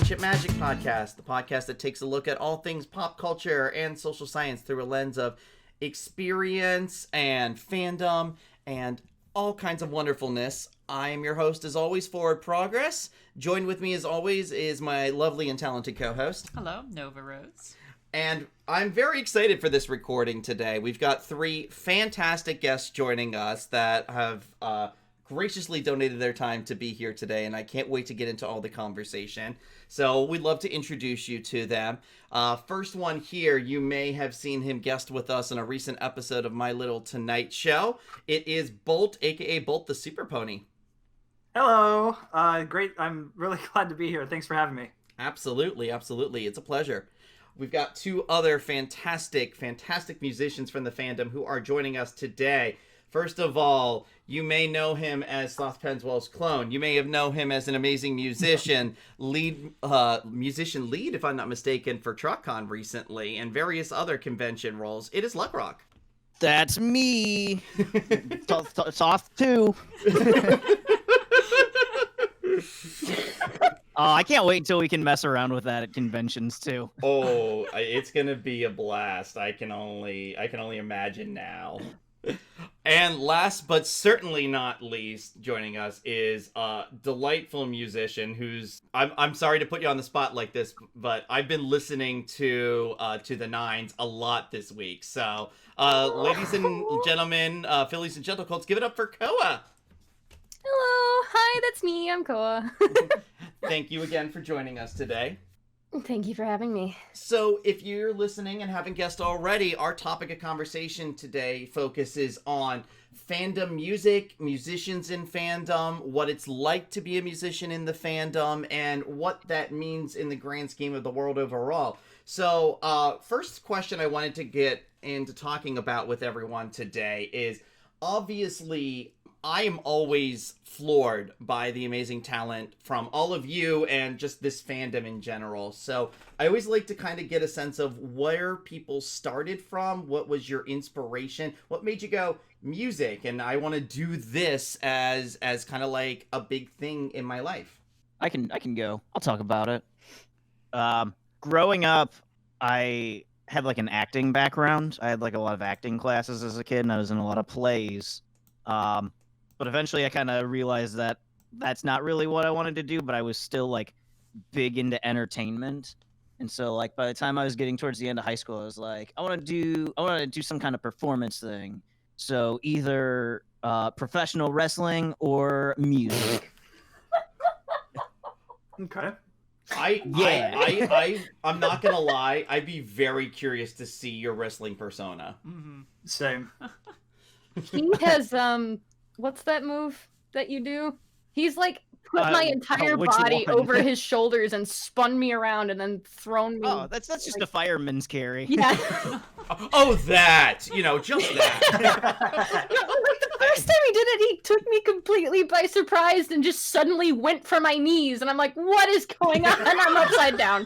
Friendship Magic Podcast, the podcast that takes a look at all things pop culture and social science through a lens of experience and fandom and all kinds of wonderfulness. I am your host, as always, Forward Progress. Joined with me, as always, is my lovely and talented co-host. Hello, Nova Rose. And I'm very excited for this recording today. We've got three fantastic guests joining us that have graciously donated their time to be here today, and I can't wait to get into all the conversation. So we'd love to introduce you to them. First one here, you may have seen him guest with us in a recent episode of My Little Tonight Show. It is Bolt, aka Bolt the Super Pony. Hello. Great. I'm really glad to be here. Thanks for having me. Absolutely, absolutely. It's a pleasure. We've got two other fantastic musicians from the fandom who are joining us today. First of all, you may know him as Sloth Penswell's clone. You may have known him as an amazing musician, lead, if I'm not mistaken, for TruckCon recently, and various other convention roles. It is Luckrock. That's me. Soft too. Oh, I can't wait until we can mess around with that at conventions too. Oh, it's gonna be a blast. I can only imagine now. And last but certainly not least, joining us is a delightful musician who's I'm sorry to put you on the spot like this, but I've been listening to the Nines a lot this week. So, ladies and gentlemen, Phillies and Gentlecolts, give it up for Koa. Hello, hi, that's me. I'm Koa. Thank you again for joining us today. Thank you for having me. So, if you're listening and haven't guessed already, our topic of conversation today focuses on fandom music, musicians in fandom, what it's like to be a musician in the fandom, and what that means in the grand scheme of the world overall. So, first question I wanted to get into talking about with everyone today is, obviously, I am always floored by the amazing talent from all of you and just this fandom in general. So I always like to kind of get a sense of where people started from. What was your inspiration? What made you go, music, and I want to do this as kind of like a big thing in my life? I can go. I'll talk about it. Growing up, I had like an acting background. I had like a lot of acting classes as a kid, and I was in a lot of plays. But eventually I kind of realized that that's not really what I wanted to do, but I was still like big into entertainment. And so like by the time I was getting towards the end of high school, I was like, I want to do some kind of performance thing. So either professional wrestling or music. Okay. I'm not gonna lie, I'd be very curious to see your wrestling persona. Mm-hmm. Same. He has, what's that move that you do? He's like put my entire body over his shoulders and spun me around and then thrown me. Oh, that's just like a fireman's carry. Yeah. Oh, that! Just that. The first time he did it, he took me completely by surprise and just suddenly went for my knees. And I'm like, what is going on? I'm upside down.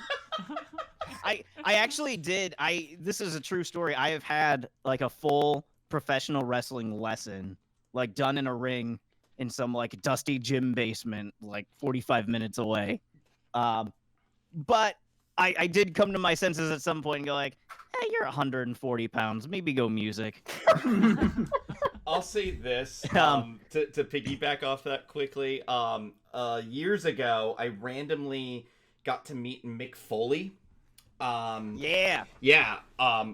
I actually did. This is a true story. I have had like a full professional wrestling lesson, like done in a ring in some like dusty gym basement, like 45 minutes away. But I did come to my senses at some point and go like, hey, you're 140 pounds. Maybe go music. I'll say this, to piggyback off that quickly. Years ago, I randomly got to meet Mick Foley. Yeah.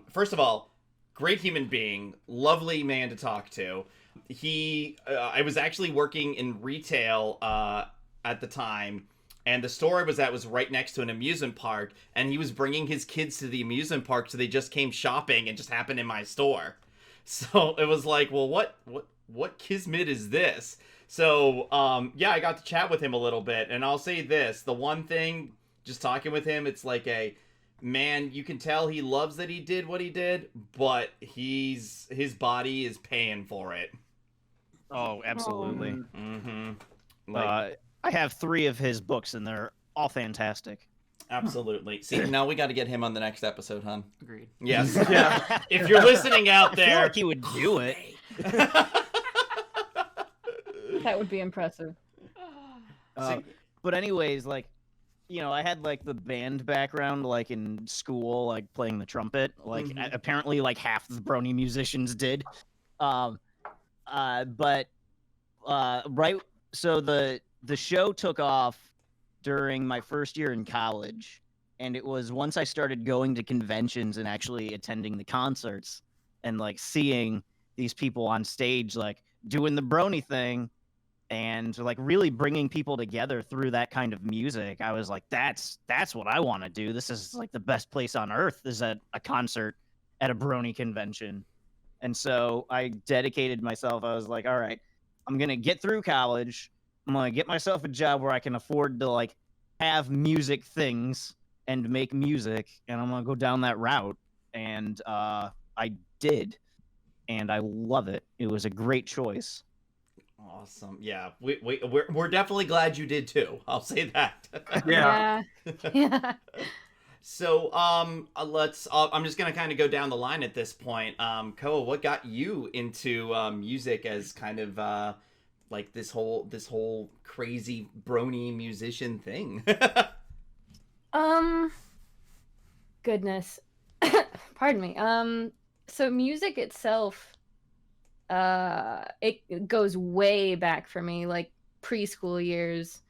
First of all, great human being, lovely man to talk to. I was actually working in retail at the time, and the store I was at was right next to an amusement park, and he was bringing his kids to the amusement park, so they just came shopping and just happened in my store. So it was like, well, what kismet is this? So I got to chat with him a little bit, and I'll say this: the one thing, just talking with him, it's like man, you can tell he loves that he did what he did, but his body is paying for it. Oh, absolutely. Mm-hmm. I have 3 of his books, and they're all fantastic. Absolutely. See, now we got to get him on the next episode, hon. Agreed. Yes. Yeah. If you're listening out there, I feel like he would do it. That would be impressive. But anyways, like, I had like the band background, like in school, like playing the trumpet. Like apparently, like half the Brony musicians did. Um, but right, so the show took off during my first year in college, and it was once I started going to conventions and actually attending the concerts and like seeing these people on stage, like doing the Brony thing and like really bringing people together through that kind of music. I was like, that's what I want to do. This is like the best place on earth, is at a concert at a Brony convention. And so I dedicated myself. I was like, all right, I'm going to get through college. I'm going to get myself a job where I can afford to like have music things and make music. And I'm going to go down that route. And I did. And I love it. It was a great choice. Awesome. Yeah, we're definitely glad you did too. I'll say that. Yeah. Yeah. So let's. I'm just gonna kind of go down the line at this point. Koa, what got you into music as kind of like this whole crazy Brony musician thing? Goodness. Pardon me. So music itself, it goes way back for me, like preschool years.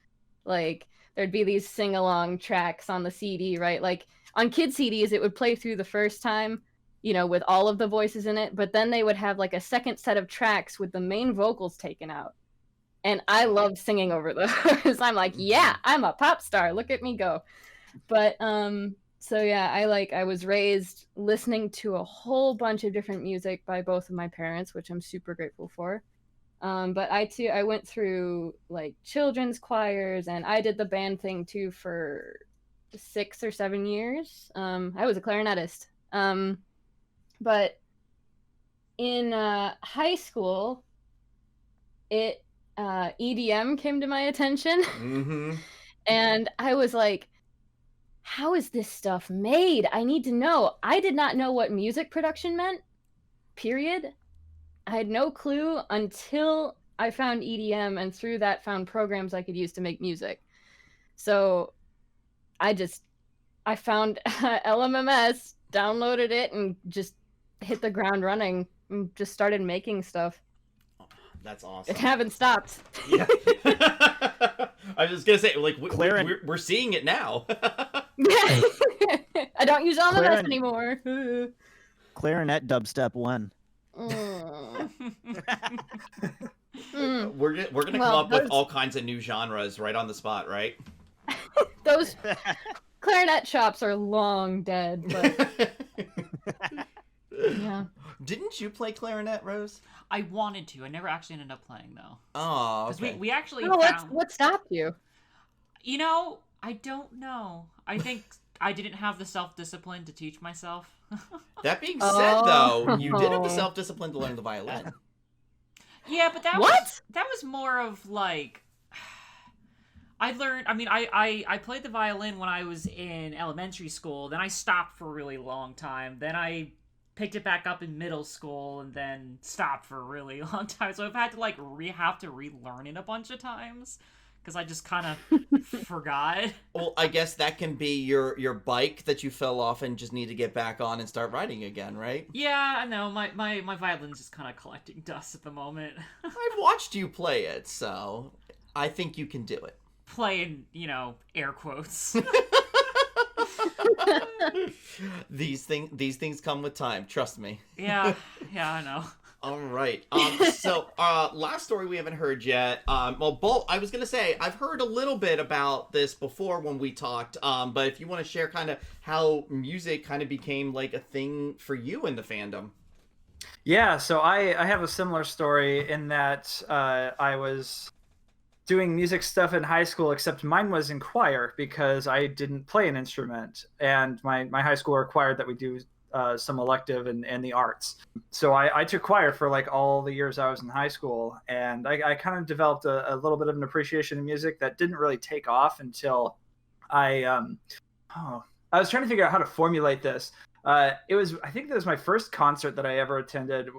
Like there'd be these sing-along tracks on the CD, right? Like on kid CDs, it would play through the first time, with all of the voices in it, but then they would have like a second set of tracks with the main vocals taken out. And I loved singing over those. I'm like, yeah, I'm a pop star. Look at me go. But so yeah, I was raised listening to a whole bunch of different music by both of my parents, which I'm super grateful for. But I went through like children's choirs, and I did the band thing too for 6 or 7 years. I was a clarinetist. But in high school, EDM came to my attention, and I was like, how is this stuff made? I need to know. I did not know what music production meant, period. I had no clue until I found EDM, and through that found programs I could use to make music. So I found LMMS, downloaded it, and just hit the ground running and just started making stuff. That's awesome. I haven't stopped. Yeah. I was just gonna say, like, we're seeing it now. I don't use LMMS anymore. Clarinet dubstep 1. We're gonna come up with all kinds of new genres right on the spot, right? Those clarinet shops are long dead, but yeah. Didn't you play clarinet, Rose? I wanted to. I never actually ended up playing though. Oh, okay. Because we actually found... What stopped you? I don't know. I think I didn't have the self-discipline to teach myself. That being said, though, you did have the self-discipline to learn the violin. Yeah, but that was more of like I learned. I mean, I played the violin when I was in elementary school. Then I stopped for a really long time. Then I picked it back up in middle school, and then stopped for a really long time. So I've had to like relearn it a bunch of times. Because I just kind of forgot. Well, I guess that can be your bike that you fell off and just need to get back on and start riding again, right? Yeah, I know. My violin's just kind of collecting dust at the moment. I've watched you play it, so I think you can do it. Playing, air quotes. These things come with time, trust me. Yeah, I know. All right. So, last story we haven't heard yet. Bolt, I was going to say, I've heard a little bit about this before when we talked, but if you want to share kind of how music kind of became like a thing for you in the fandom. Yeah, so I have a similar story in that I was doing music stuff in high school, except mine was in choir because I didn't play an instrument, and my high school required that we do some elective and the arts. So I took choir for like all the years I was in high school, and I kind of developed a little bit of an appreciation of music that didn't really take off until I was trying to figure out how to formulate this. I think that was my first concert that I ever attended,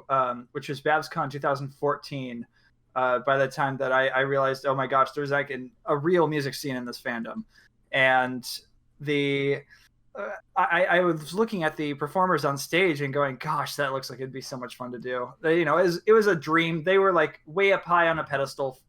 which was BabsCon 2014. By the time that I realized, oh my gosh, there's like a real music scene in this fandom. And the I was looking at the performers on stage and going, gosh, that looks like it'd be so much fun to do. It was a dream. They were like way up high on a pedestal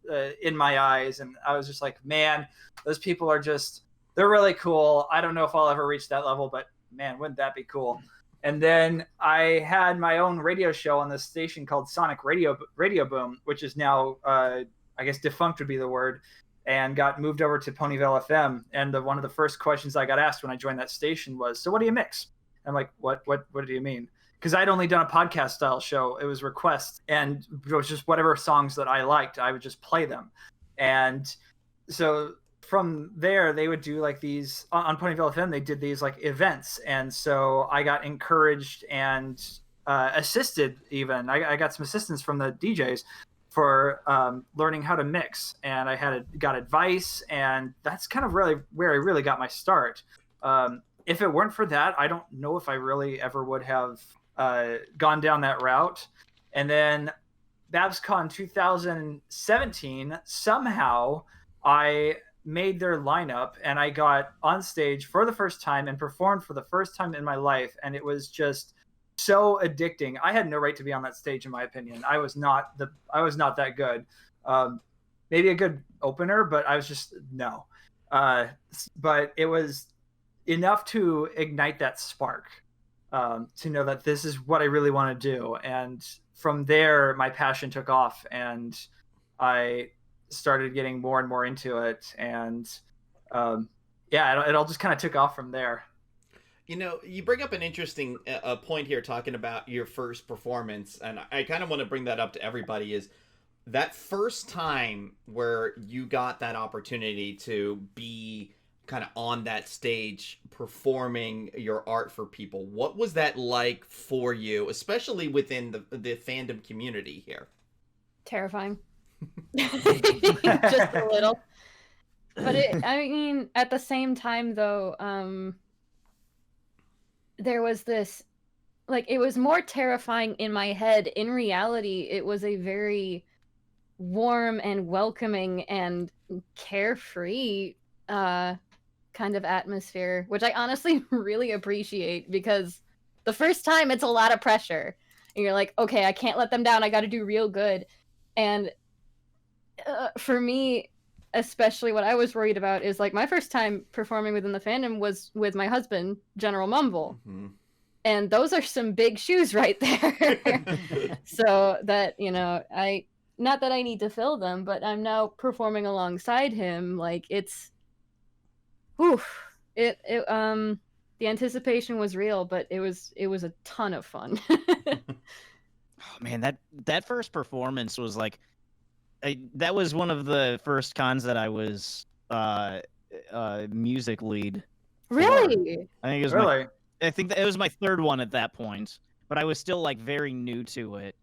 in my eyes. And I was just like, man, those people are they're really cool. I don't know if I'll ever reach that level, but man, wouldn't that be cool? And then I had my own radio show on this station called Sonic Radio Boom, which is now, I guess defunct would be the word, and got moved over to Ponyville FM. And one of the first questions I got asked when I joined that station was, so what do you mix? I'm like, what do you mean? Because I'd only done a podcast style show. It was requests, and it was just whatever songs that I liked, I would just play them. And so from there, they would do like these on Ponyville FM. They did these like events. And so I got encouraged and assisted even. I got some assistance from the DJs for learning how to mix, and I got advice, and that's kind of really where I really got my start. If it weren't for that, I don't know if I really ever would have gone down that route. And then BabsCon 2017, somehow I made their lineup, and I got on stage for the first time and performed for the first time in my life, and it was just so addicting. I had no right to be on that stage, in my opinion. I was not that good. Maybe a good opener, but I was just no. But it was enough to ignite that spark, to know that this is what I really want to do. And from there, my passion took off, and I started getting more and more into it. And it all just kind of took off from there. You bring up an interesting point here, talking about your first performance, and I kind of want to bring that up to everybody, is that first time where you got that opportunity to be kind of on that stage performing your art for people. What was that like for you, especially within the fandom community here? Terrifying. Just a little. But at the same time though, there was this, like, it was more terrifying in my head. In reality, it was a very warm and welcoming and carefree kind of atmosphere, which I honestly really appreciate, because the first time it's a lot of pressure. And you're like, okay, I can't let them down. I got to do real good. And for me, especially what I was worried about is, like, my first time performing within the fandom was with my husband, General Mumble. Mm-hmm. And those are some big shoes right there. So that, not that I need to fill them, but I'm now performing alongside him. Like, the anticipation was real, but it was a ton of fun. Oh man, that first performance was like, that was one of the first cons that I was music lead. Really? I think it was I think that it was my third one at that point, but I was still like very new to it.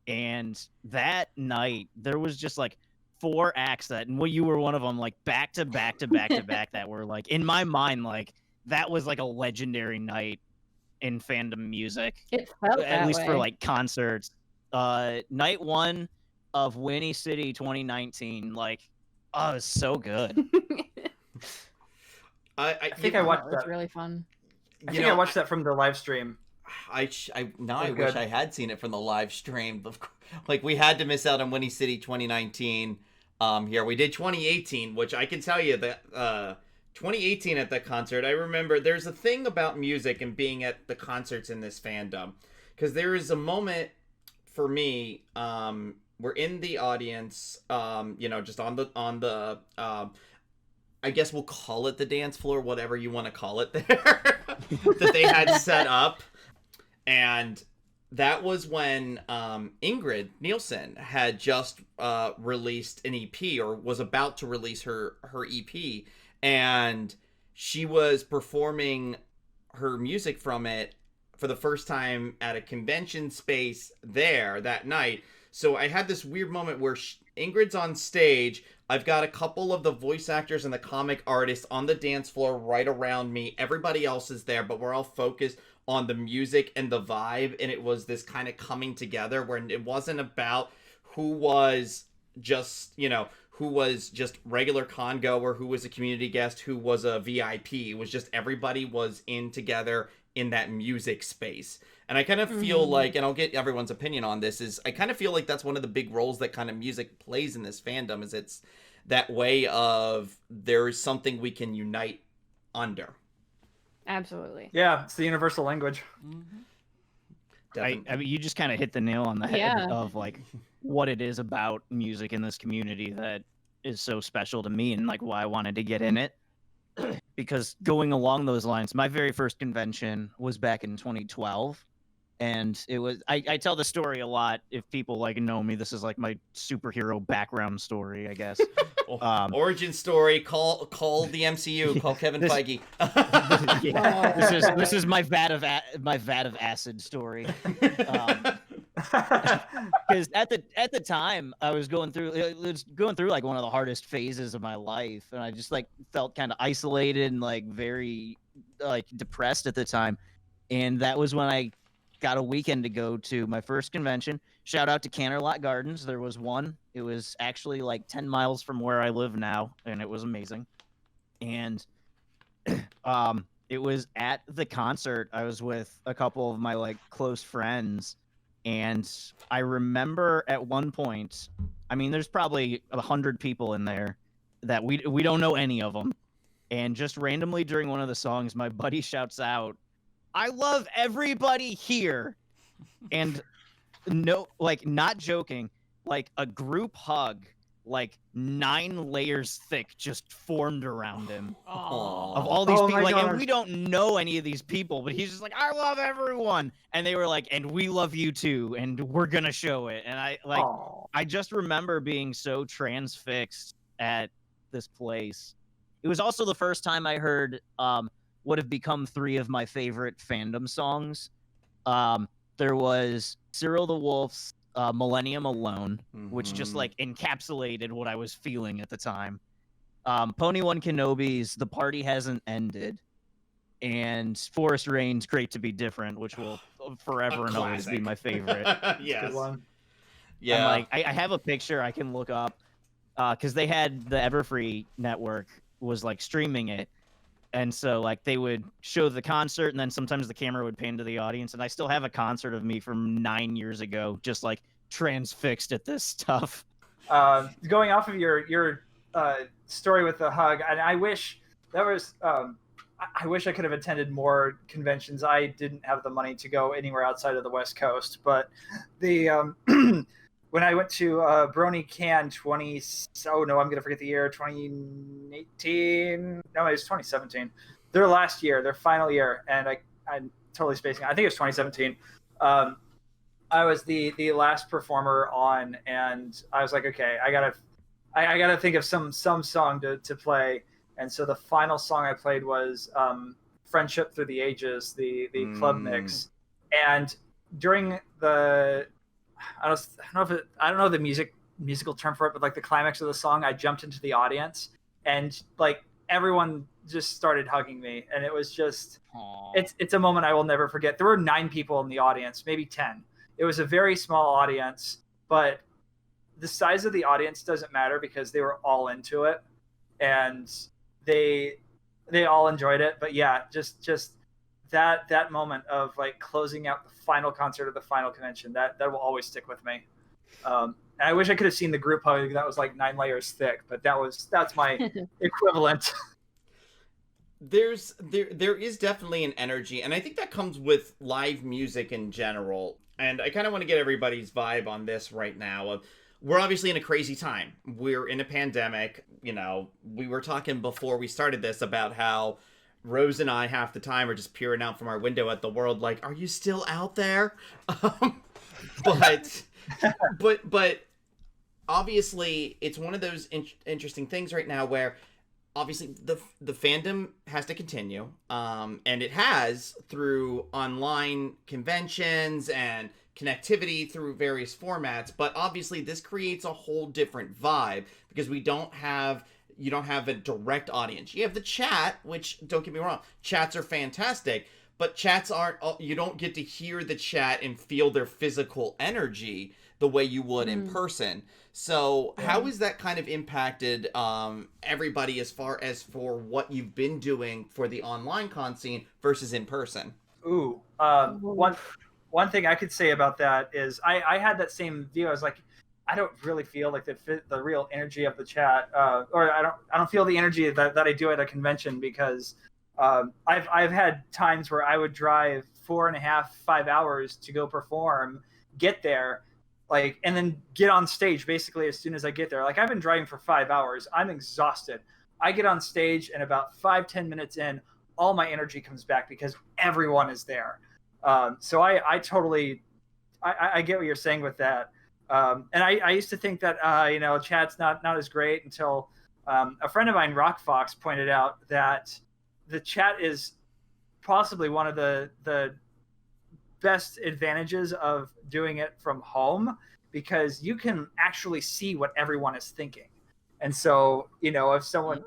And that night there was just like 4 acts and you were one of them, like back to back to back to back, that were like, in my mind, like that was like a legendary night in fandom music. It felt at least way. For like concerts. Night 1 of Winnie City 2019, like, oh, it was so good. I think I watched that. It was really fun. I think I watched that from the live stream. I wish I had seen it from the live stream. Like, we had to miss out on Winnie City 2019. Here we did 2018, which I can tell you that 2018 at that concert, I remember there's a thing about music and being at the concerts in this fandom, because there is a moment for me. We're in the audience, just on the I guess we'll call it the dance floor, whatever you want to call it there, that they had set up. And that was when Ingrid Nielsen had just released an EP, or was about to release her EP. And she was performing her music from it for the first time at a convention space there that night. So I had this weird moment where Ingrid's on stage. I've got a couple of the voice actors and the comic artists on the dance floor right around me. Everybody else is there, but we're all focused on the music and the vibe. And it was this kind of coming together where it wasn't about who was just, who was just regular con goer, who was a community guest, who was a VIP. It was just everybody was in together in that music space. And I kind of feel like, and I'll get everyone's opinion on this, is I kind of feel like that's one of the big roles that kind of music plays in this fandom, is it's that way of there is something we can unite under. Absolutely. Yeah, it's the universal language. I mean, you just kind of hit the nail on the head of like what it is about music in this community that is so special to me, and like why I wanted to get in it. Because going along those lines, my very first convention was back in 2012. And it was, I tell the story a lot. If people like know me, this is like my superhero background story, I guess. Origin story. Call the MCU. Call Kevin Feige. This is my vat of acid story. Because at the time I was going through like one of the hardest phases of my life, and I just like felt kind of isolated and like very like depressed at the time. And that was when I got a weekend to go to my first convention. Shout out to Canterlot Gardens. There was one. It was actually like 10 miles from where I live now, and it was amazing. And it was at the concert. I was with a couple of my like close friends, and I remember at one point, I mean, there's probably 100 people in there that we don't know any of them. And just randomly during one of the songs, my buddy shouts out, "I love everybody here." And no, like not joking, like a group hug, like 9 layers thick, just formed around him. Aww. Of all these people, like, God. and we don't know any of these people, but he's just like, "I love everyone," and they were like, "And we love you too, and we're gonna show it." And I just remember being so transfixed at this place. It was also the first time I heard what have become 3 of my favorite fandom songs. There was Cyril the Wolf's Millennium Alone, which just like encapsulated what I was feeling at the time. Pony One Kenobi's The Party Hasn't Ended, and Forest Rain's Great to Be Different, which will forever and always be my favorite. Yes. Good one. Yeah. And, like I have a picture I can look up because they had the Everfree network was like streaming it. And so, like, they would show the concert, and then sometimes the camera would pan to the audience. And I still have a concert of me from 9 years ago, just like transfixed at this stuff. Going off of your story with the hug, and I wish that was. I wish I could have attended more conventions. I didn't have the money to go anywhere outside of the West Coast, but the when I went to Brony Can 20, oh no, I'm gonna forget the year, 2018. No, it was 2017. Their last year, their final year, and I'm totally spacing. I think it was 2017. I was the last performer on, and I was like, okay, I gotta think of some song to play. And so the final song I played was "Friendship Through the Ages," the club mix. And during the I don't know the musical term for it, but like the climax of the song, I jumped into the audience, and like everyone just started hugging me, and it was just it's a moment I will never forget. There were 9 people in the audience, maybe 10. It was a very small audience, but the size of the audience doesn't matter because they were all into it, and they all enjoyed it. But yeah, just that moment of like closing out the final concert of the final convention, that will always stick with me. And I wish I could have seen the group hug that was like 9 layers thick, but that's my equivalent. There is definitely an energy, and I think that comes with live music in general. And I kind of want to get everybody's vibe on this right now. We're obviously in a crazy time. We're in a pandemic. You know, we were talking before we started this about how Rose and I half the time are just peering out from our window at the world like, are you still out there? But obviously it's one of those interesting things right now where obviously the fandom has to continue, and it has through online conventions and connectivity through various formats, but obviously this creates a whole different vibe because you don't have a direct audience. You have the chat, which, don't get me wrong, chats are fantastic, but chats aren't, you don't get to hear the chat and feel their physical energy the way you would in person. So how has that kind of impacted everybody as far as for what you've been doing for the online con scene versus in person? Ooh, one thing I could say about that is I had that same view. I was like, I don't really feel like the real energy of the chat, or I don't feel the energy that I do at a convention, because I've had times where I would drive 4.5, 5 hours to go perform, get there, like, and then get on stage basically as soon as I get there. Like, I've been driving for 5 hours. I'm exhausted. I get on stage, and about 5-10 minutes in, all my energy comes back because everyone is there. So I totally, I get what you're saying with that. And I used to think that, chat's not as great until a friend of mine, Rock Fox, pointed out that the chat is possibly one of the best advantages of doing it from home, because you can actually see what everyone is thinking. And so, if someone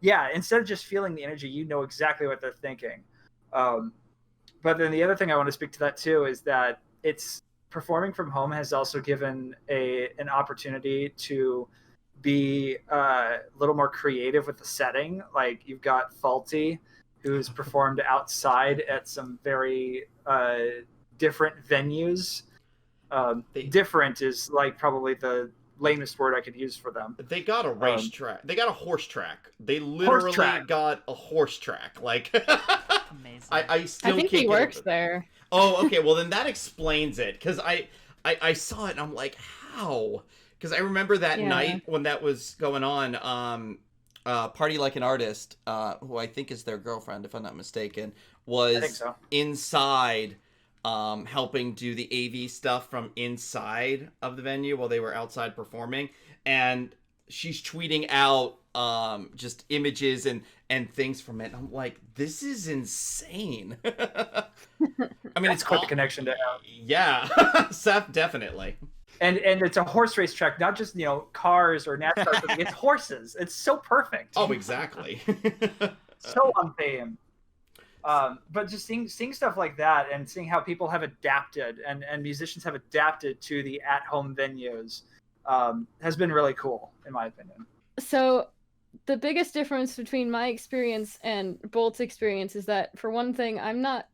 instead of just feeling the energy, you know exactly what they're thinking. But then the other thing I want to speak to that too is that it's performing from home has also given an opportunity to be a little more creative with the setting. Like, you've got Faulty, who's performed outside at some very different venues. Different is like probably the lamest word I could use for them. They got a racetrack. They got a horse track. They literally got a horse track. Like, amazing. I still think he works there. Oh, okay. Well, then that explains it. Because I saw it and I'm like, how? Because I remember that night when that was going on. Party Like an Artist, who I think is their girlfriend, if I'm not mistaken, was inside helping do the AV stuff from inside of the venue while they were outside performing. And she's tweeting out just images and things from it. I'm like, this is insane. I mean, it's quite the connection to have. Yeah, Seth, definitely. And it's a horse race track, not just cars or NASCAR. It's horses. It's so perfect. Oh, exactly. So on theme. But just seeing stuff like that and seeing how people have adapted and musicians have adapted to the at-home venues has been really cool, in my opinion. So the biggest difference between my experience and Bolt's experience is that, for one thing, I am not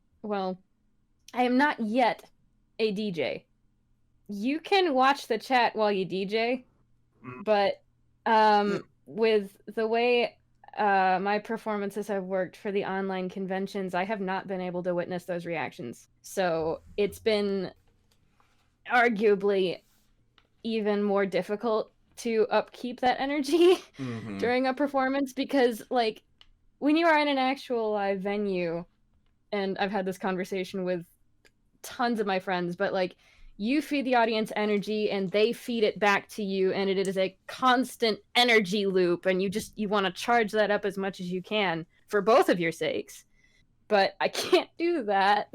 yet a DJ. You can watch the chat while you DJ, but with the way my performances have worked for the online conventions, I have not been able to witness those reactions. So it's been arguably even more difficult to upkeep that energy during a performance, because, like, when you are in an actual live venue, and I've had this conversation with tons of my friends, but, like, you feed the audience energy and they feed it back to you, and it is a constant energy loop, and you want to charge that up as much as you can for both of your sakes. But I can't do that.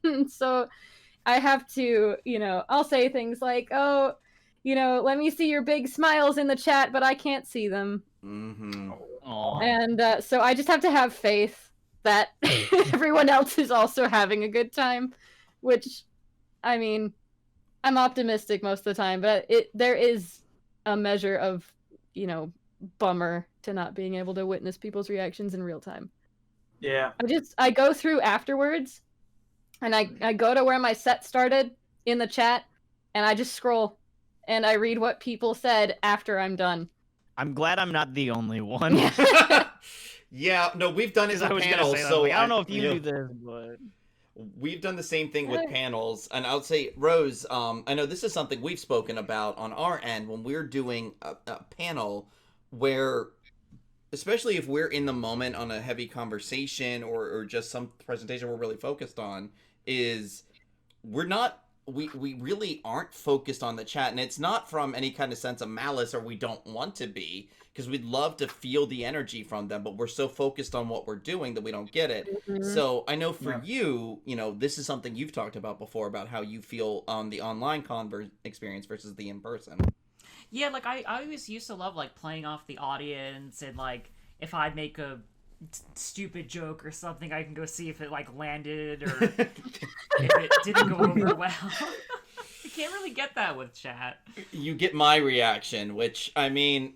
And so I have to, I'll say things like, oh, let me see your big smiles in the chat, but I can't see them. And so I just have to have faith that everyone else is also having a good time, which, I mean, I'm optimistic most of the time, but there is a measure of, bummer to not being able to witness people's reactions in real time. Yeah. I go through afterwards, and I go to where my set started in the chat, and I just scroll, and I read what people said after I'm done. I'm glad I'm not the only one. Yeah, no, we've done it with panels, so I don't know if you do this, but we've done the same thing with panels. And I would say, Rose, I know this is something we've spoken about on our end when we're doing a panel where, especially if we're in the moment on a heavy conversation or just some presentation we're really focused on, is we really aren't focused on the chat. And it's not from any kind of sense of malice or we don't want to be, because we'd love to feel the energy from them, but we're so focused on what we're doing that we don't get it. So I know for you, this is something you've talked about before, about how you feel on the online experience versus the in-person. Yeah, like, I always used to love, like, playing off the audience, and, like, if I'd make a stupid joke or something, I can go see if it, like, landed or if it didn't go over well. can't really get that with chat. You get my reaction, which, I mean...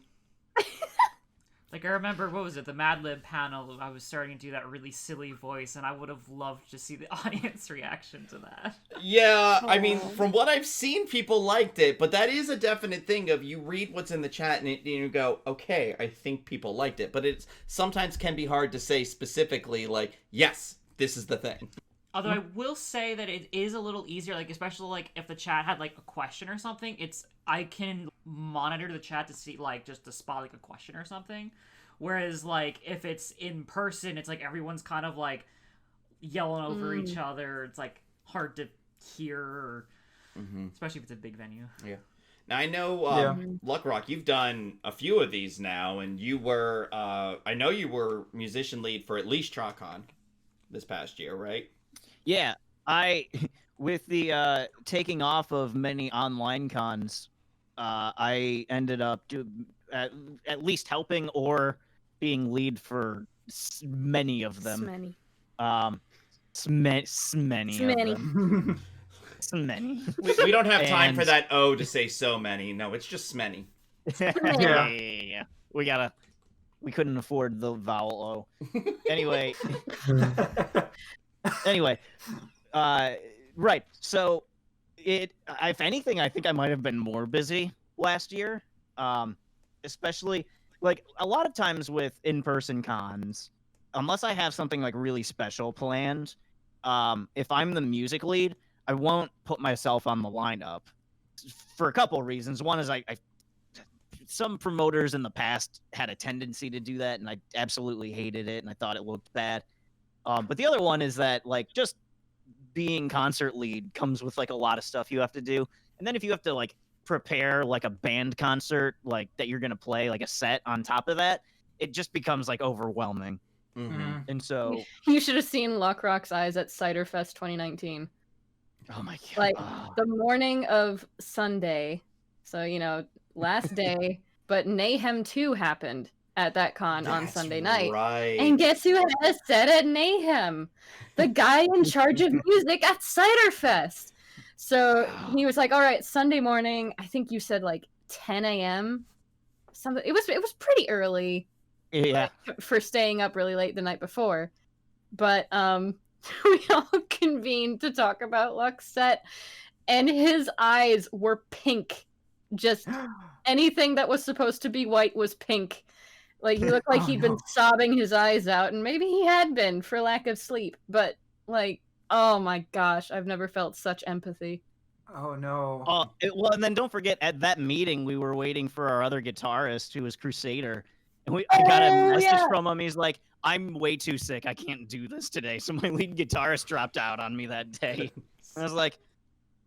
Like, I remember, what was it, the Mad Lib panel, I was starting to do that really silly voice, and I would have loved to see the audience reaction to that. Yeah, I mean, from what I've seen, people liked it, but that is a definite thing of you read what's in the chat and you go, okay, I think people liked it, but it's sometimes can be hard to say specifically, like, yes, this is the thing. Although I will say that it is a little easier, like, especially, like, if the chat had, like, a question or something, I can monitor the chat to see, like, just to spot, like, a question or something. Whereas, like, if it's in person, it's, like, everyone's kind of, like, yelling over each other. It's, like, hard to hear, especially if it's a big venue. Yeah. Now, I know, Luck Rock, you've done a few of these now, and you were, I know you were musician lead for at least TROCon this past year, right? Yeah, with the taking off of many online cons, I ended up at least helping or being lead for many of them. Many of them. Many. We don't have time for that O to say so many. No, it's just many. Yeah. We couldn't afford the vowel O. Anyway. Right. So if anything, I think I might have been more busy last year. Especially like a lot of times with in-person cons, unless I have something like really special planned, if I'm the music lead, I won't put myself on the lineup for a couple of reasons. One is I some promoters in the past had a tendency to do that, and I absolutely hated it, and I thought it looked bad. But the other one is that, like, just being concert lead comes with, like, a lot of stuff you have to do. And then if you have to, like, prepare, like, a band concert, like, that you're going to play, like, a set on top of that, it just becomes, like, overwhelming. And so... You should have seen Luck Rock's eyes at Ciderfest 2019. Oh, my God. Like, the morning of Sunday, so, you know, last day, but Mayhem 2 happened at that con on Sunday night. Right. And guess who had a set at Mayhem? The guy in charge of music at Ciderfest. So he was like, all right, Sunday morning, I think you said like 10 a.m. Something. It was pretty early. Yeah. For staying up really late the night before. But we all convened to talk about Luck's set, and his eyes were pink. Just anything that was supposed to be white was pink. Like, he looked like he'd been sobbing his eyes out, and maybe he had been for lack of sleep. But, like, oh my gosh, I've never felt such empathy. Oh, no. Well, and then don't forget, at that meeting, we were waiting for our other guitarist, who was Crusader. And I got a message from him. He's like, I'm way too sick. I can't do this today. So my lead guitarist dropped out on me that day. And I was like,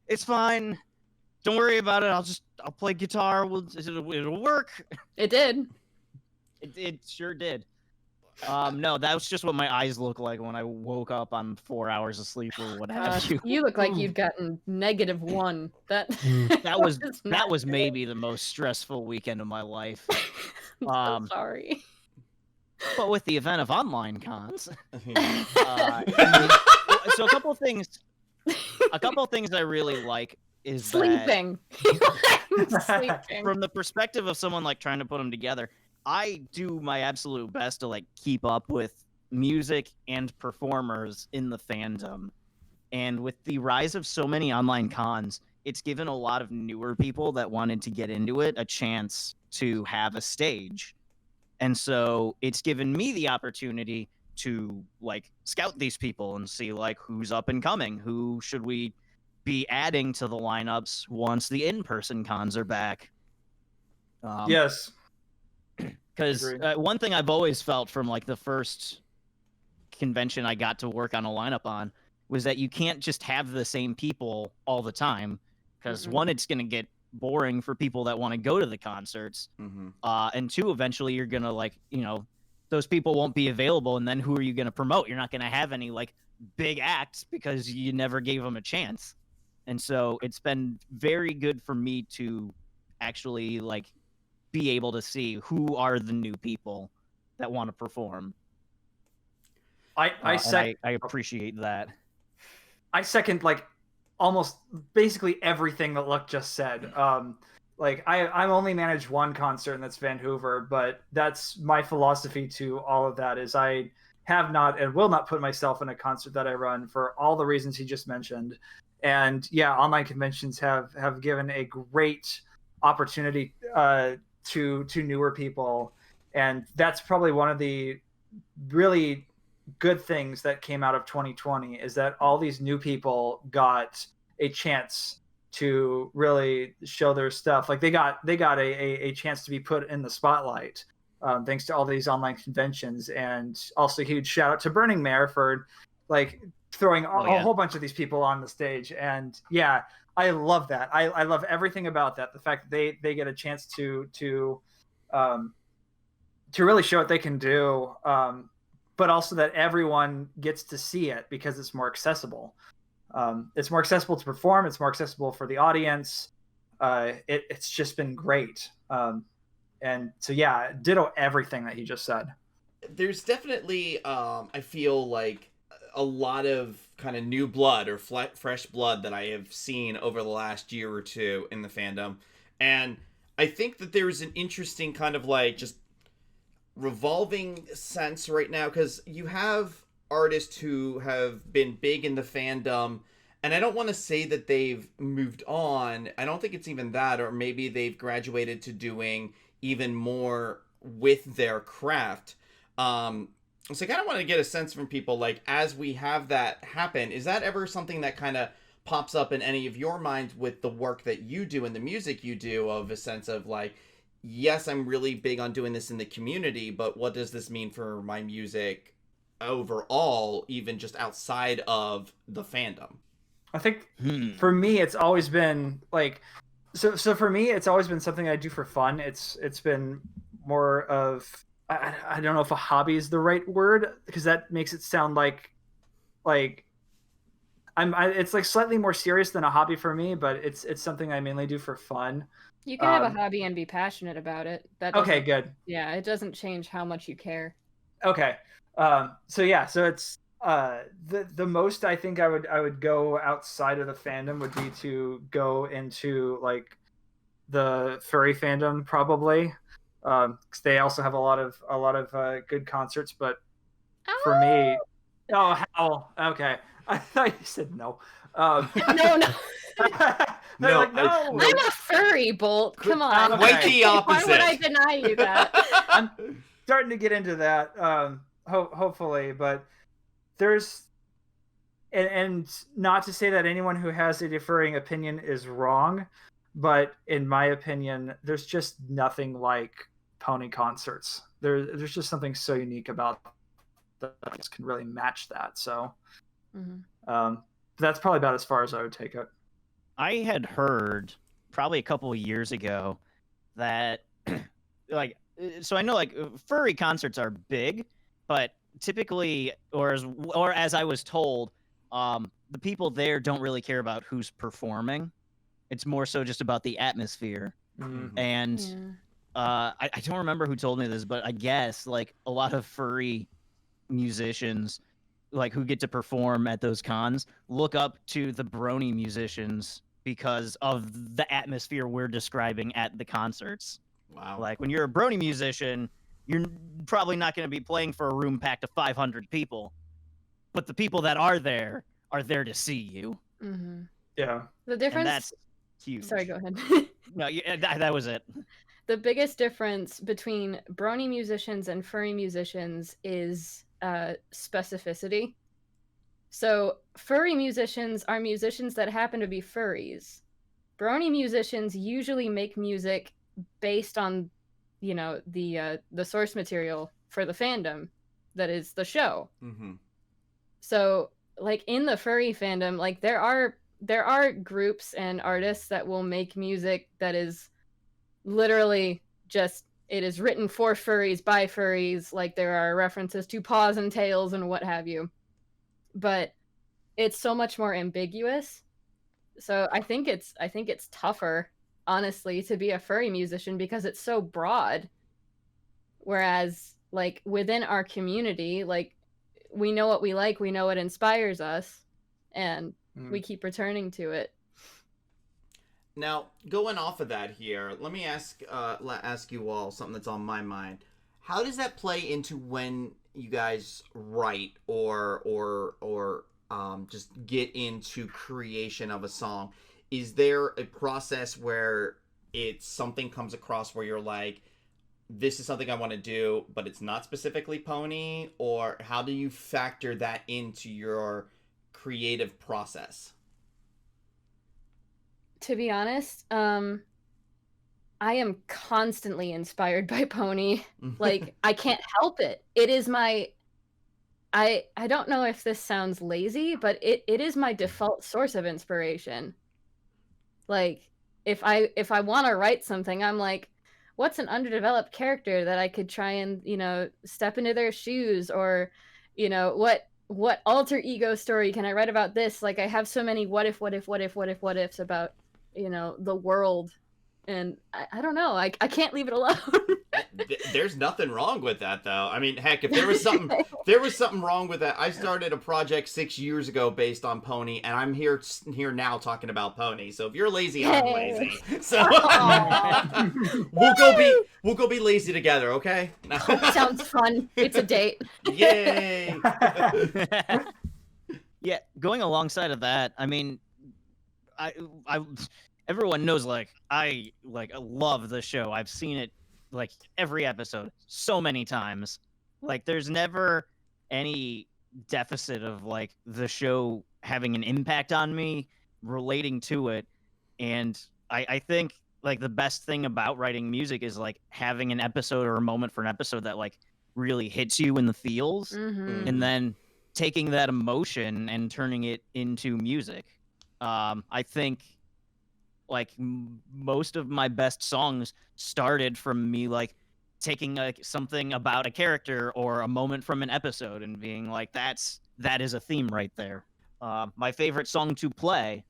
it's fine. Don't worry about it. I'll play guitar. It'll work. It did. It sure did. No, that was just what my eyes look like when I woke up on 4 hours of sleep or what have you. You look like you'd gotten -1. That was maybe the most stressful weekend of my life. I'm so sorry. But with the event of online cons, so a couple of things I really like is sleeping. Sleeping. From the perspective of someone like trying to put them together, I do my absolute best to like keep up with music and performers in the fandom. And with the rise of so many online cons, it's given a lot of newer people that wanted to get into it a chance to have a stage. And so it's given me the opportunity to like scout these people and see like who's up and coming, who should we be adding to the lineups once the in-person cons are back. Yes. Because one thing I've always felt from like the first convention I got to work on a lineup on was that you can't just have the same people all the time. Because one, it's going to get boring for people that want to go to the concerts. And two, eventually you're going to like, you know, those people won't be available. And then who are you going to promote? You're not going to have any like big acts because you never gave them a chance. And so it's been very good for me to actually like be able to see who are the new people that want to perform. I appreciate that. I second like almost basically everything that Luck just said. Like I'm only managed one concert, and that's Vancouver, but that's my philosophy to all of that is I have not and will not put myself in a concert that I run for all the reasons he just mentioned. And yeah, online conventions have given a great opportunity to newer people, and that's probably one of the really good things that came out of 2020 is that all these new people got a chance to really show their stuff. Like they got a chance to be put in the spotlight thanks to all these online conventions. And also huge shout out to Burning Mare for like throwing a whole bunch of these people on the stage. And yeah, I love that. I love everything about that. The fact that they get a chance to really show what they can do, but also that everyone gets to see it because it's more accessible. It's more accessible to perform. It's more accessible for the audience. It's just been great. And so, yeah, ditto everything that he just said. There's definitely, I feel like a lot of kind of new blood or fresh blood that I have seen over the last year or two in the fandom. And I think that there's an interesting kind of like just revolving sense right now, because you have artists who have been big in the fandom, and I don't want to say that they've moved on. I don't think it's even that, or maybe they've graduated to doing even more with their craft. So I kind of want to get a sense from people, like, as we have that happen, is that ever something that kind of pops up in any of your minds with the work that you do and the music you do, of a sense of like, yes, I'm really big on doing this in the community, but what does this mean for my music overall, even just outside of the fandom? I think for me, it's always been like, so for me, it's always been something I do for fun. It's been more of, I don't know if a hobby is the right word, because that makes it sound like it's like slightly more serious than a hobby for me, but it's something I mainly do for fun. You can have a hobby and be passionate about it. Okay, good. Yeah, it doesn't change how much you care. Okay. So yeah, so it's the most I think I would go outside of the fandom would be to go into like the furry fandom, probably, because they also have a lot of good concerts. But for me, okay, I thought you said no. No. No, like, no. I'm a furry, Bolt. Come on. Quite the opposite. Why would I deny you that? I'm starting to get into that, hopefully, but there's, and not to say that anyone who has a differing opinion is wrong, but in my opinion, there's just nothing like pony concerts. There's just something so unique about that can really match that. So, that's probably about as far as I would take it. I had heard probably a couple of years ago that like, so I know like furry concerts are big, but typically, or as I was told, the people there don't really care about who's performing. It's more so just about the atmosphere. And I don't remember who told me this, but I guess like a lot of furry musicians, like who get to perform at those cons, look up to the Brony musicians because of the atmosphere we're describing at the concerts. Wow. Like when you're a Brony musician, you're probably not going to be playing for a room packed of 500 people, but the people that are there to see you. Yeah. The difference. And that's huge. Sorry, go ahead. No, that was it. The biggest difference between Brony musicians and furry musicians is specificity. So furry musicians are musicians that happen to be furries. Brony musicians usually make music based on, you know, the source material for the fandom, that is the show. So like in the furry fandom, like there are groups and artists that will make music that is literally just, it is written for furries by furries. Like there are references to paws and tails and what have you, but it's so much more ambiguous. So I think it's tougher, honestly, to be a furry musician because it's so broad. Whereas like within our community, like we know what we like, we know what inspires us, and we keep returning to it. Now, going off of that here, let me ask you all something that's on my mind. How does that play into when you guys write or just get into creation of a song? Is there a process where it's something comes across where you're like, this is something I want to do, but it's not specifically Pony? Or how do you factor that into your creative process? To be honest, I am constantly inspired by Pony. Like, I can't help it. It is my... I don't know if this sounds lazy, but it is my default source of inspiration. Like, if I want to write something, I'm like, what's an underdeveloped character that I could try and, step into their shoes? Or, what alter ego story can I write about this? Like, I have so many what ifs about, the world. And I don't know. I can't leave it alone. There's nothing wrong with that, though. I mean, heck, if there was something wrong with that, I started a project 6 years ago based on Pony, and I'm here now talking about Pony. So if you're lazy, I'm lazy. So we'll go be lazy together, okay? Sounds fun. It's a date. Yay! Yeah, going alongside of that, I mean, I everyone knows, I love the show. I've seen it, every episode so many times. There's never any deficit of, the show having an impact on me, relating to it. And I think, the best thing about writing music is, having an episode or a moment for an episode that, really hits you in the feels, and then taking that emotion and turning it into music. I think... most of my best songs started from me taking something about a character or a moment from an episode and being that is a theme right there. My favorite song to play,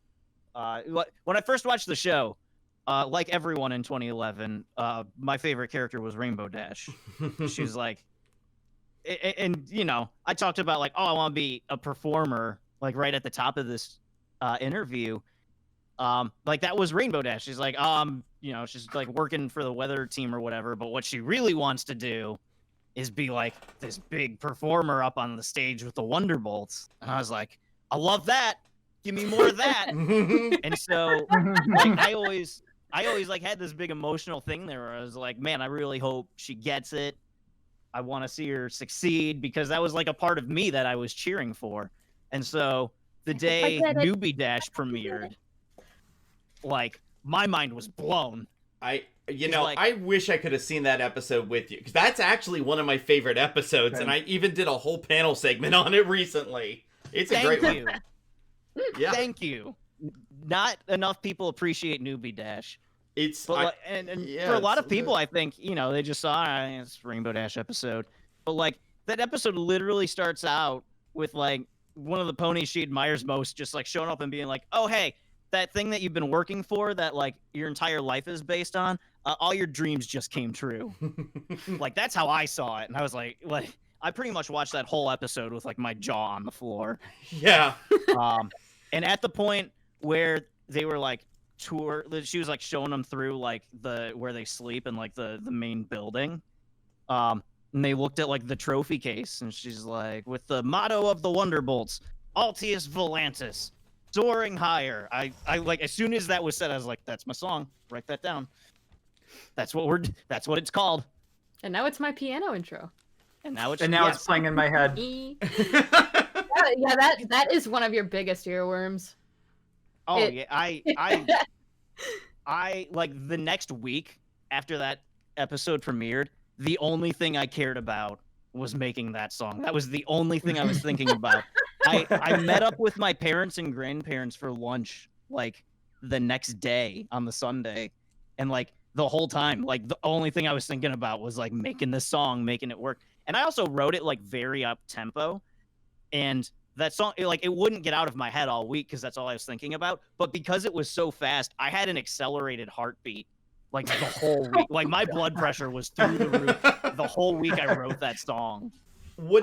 when I first watched the show, like everyone in 2011, my favorite character was Rainbow Dash. She's and I talked about I want to be a performer, right at the top of this interview. That was Rainbow Dash. She's she's working for the weather team or whatever, but what she really wants to do is be this big performer up on the stage with the Wonderbolts. And I was like, I love that. Give me more of that. And so I always had this big emotional thing there where I was like, man, I really hope she gets it. I want to see her succeed, because that was a part of me that I was cheering for. And so the day Newbie Dash premiered, my mind was blown. I wish I could have seen that episode with you, because that's actually one of my favorite episodes, and I even did a whole panel segment on it recently. It's a great one. Yeah. Thank you. Not enough people appreciate Newbie Dash. For a lot of people, I think, they just saw it's Rainbow Dash episode. But that episode literally starts out with one of the ponies she admires most just showing up and being like, oh, hey, that thing that you've been working for that your entire life is based on, all your dreams just came true. That's how I saw it. And I was like I pretty much watched that whole episode with my jaw on the floor. Yeah. And at the point where they were she was showing them through where they sleep in the main building. And they looked at the trophy case, and she's like, with the motto of the Wonderbolts, Altius Volantis, soaring higher. I as soon as that was said, I was like, that's my song. Write that down. That's what it's called. And now it's my piano intro. And now it's playing in my head. Yeah, that is one of your biggest earworms. Oh yeah, I the next week after that episode premiered, the only thing I cared about was making that song. That was the only thing I was thinking about. I met up with my parents and grandparents for lunch the next day on the Sunday, and the whole time the only thing I was thinking about was making this song, making it work. And I also wrote it very up tempo, and that song it wouldn't get out of my head all week because that's all I was thinking about. But because it was so fast, I had an accelerated heartbeat the whole week. My blood pressure was through the roof the whole week I wrote that song.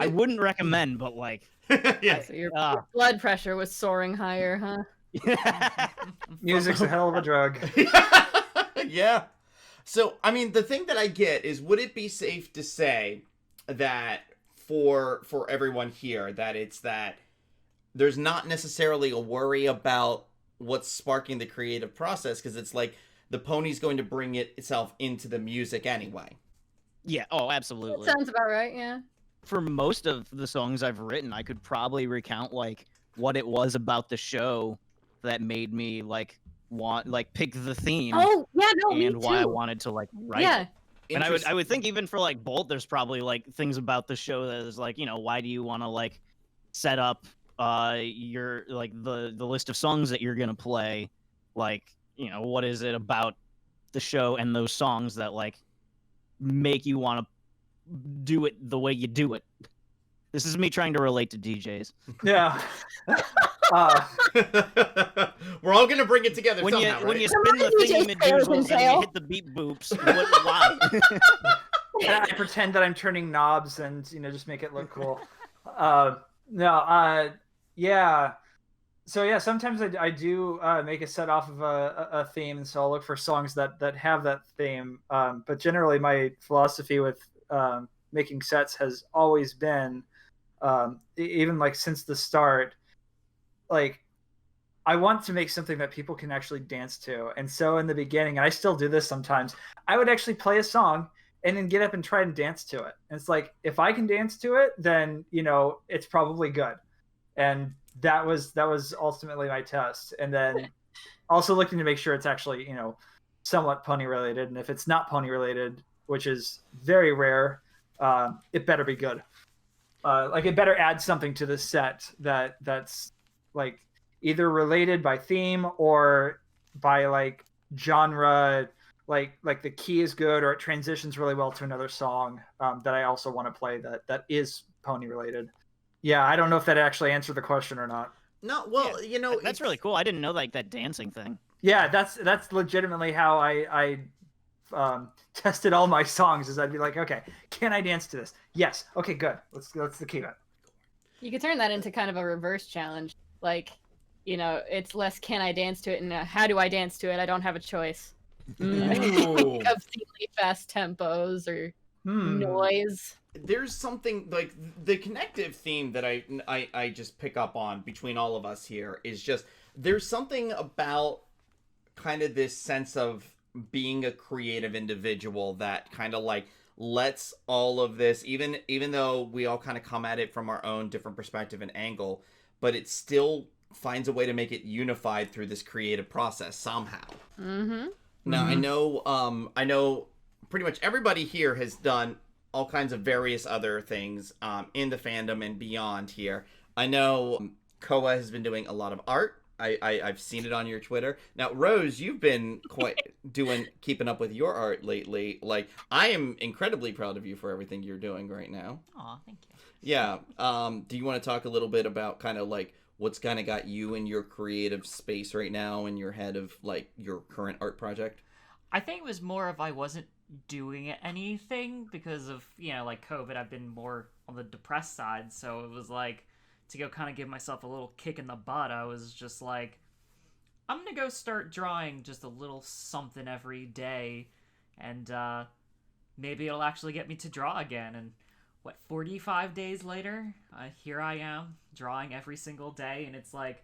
I wouldn't recommend, but Yeah. So your blood pressure was soaring higher, huh? Music's a hell of a drug. Yeah. So, I mean, the thing that I get is, would it be safe to say that for everyone here, that there's not necessarily a worry about what's sparking the creative process, because it's like the pony's going to bring itself into the music anyway. Yeah, oh, absolutely. That sounds about right, yeah. For most of the songs I've written, I could probably recount like what it was about the show that made me like pick the theme. Oh, yeah, no, me and why I too. wanted to like write Yeah. it. And I would think even for like Bolt, there's probably like things about the show that is like, why do you want to like set up your like the list of songs that you're gonna play? Like, what is it about the show and those songs that like make you want to do it the way you do it? This is me trying to relate to DJs. Yeah. We're all gonna bring it together When somehow, when right? you spin the thingy-majiggles and you hit the beep boops, why? And I pretend that I'm turning knobs and just make it look cool. Yeah. So yeah, sometimes I do make a set off of a theme, and so I'll look for songs that have that theme. But generally, my philosophy with making sets has always been, even like since the start, like I want to make something that people can actually dance to. And so in the beginning, and I still do this sometimes, I would actually play a song and then get up and try and dance to it. And it's like, if I can dance to it, then it's probably good. And that was ultimately my test. And then also looking to make sure it's actually somewhat pony related. And if it's not pony related, which is very rare, it better be good. Like it better add something to the set that's like either related by theme or by like genre, like the key is good or it transitions really well to another song that I also want to play that is pony related. Yeah, I don't know if that actually answered the question or not. No, well, that's really cool. I didn't know like that dancing thing. Yeah, that's legitimately how I tested all my songs. Is I'd be like, okay, can I dance to this? Yes. Okay, good. Let's keep it. You could turn that into kind of a reverse challenge. Like, it's less can I dance to it and how do I dance to it? I don't have a choice. Obscenely fast tempos or noise. There's something like the connective theme that I just pick up on between all of us here is just there's something about kind of this sense of being a creative individual that kind of like lets all of this, even though we all kind of come at it from our own different perspective and angle, but it still finds a way to make it unified through this creative process somehow. Mm-hmm. Now, I know pretty much everybody here has done all kinds of various other things in the fandom and beyond here. I know Koa has been doing a lot of art. I've seen it on your Twitter. Now, Rose, you've been keeping up with your art lately. Like, I am incredibly proud of you for everything you're doing right now. Aw, thank you. Yeah. Do you want to talk a little bit about kind of like what's kind of got you in your creative space right now in your head of like your current art project? I think it was more of I wasn't doing anything because of, like COVID. I've been more on the depressed side, so it was like to go kind of give myself a little kick in the butt. I was just like, I'm gonna go start drawing just a little something every day, and maybe it'll actually get me to draw again. And 45 days later, here I am drawing every single day, and it's like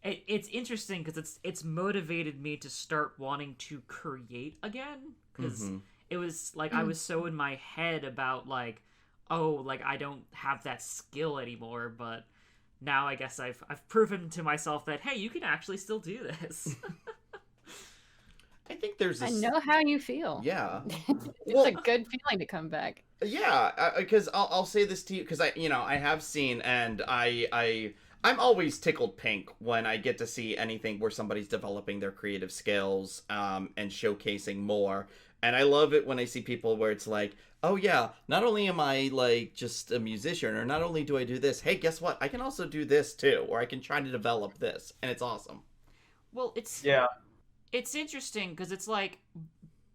it's interesting because it's motivated me to start wanting to create again, because it was like I was so in my head about like, oh, like I don't have that skill anymore, but now I guess I've proven to myself that, hey, you can actually still do this. I think there's I know how you feel. Yeah. It's a good feeling to come back. Yeah, because I'll say this to you because I have seen, and I'm always tickled pink when I get to see anything where somebody's developing their creative skills and showcasing more. And I love it when I see people where it's like, oh yeah, not only am I like just a musician, or not only do I do this, hey, guess what? I can also do this too, or I can try to develop this, and it's awesome. Well, it's interesting because it's like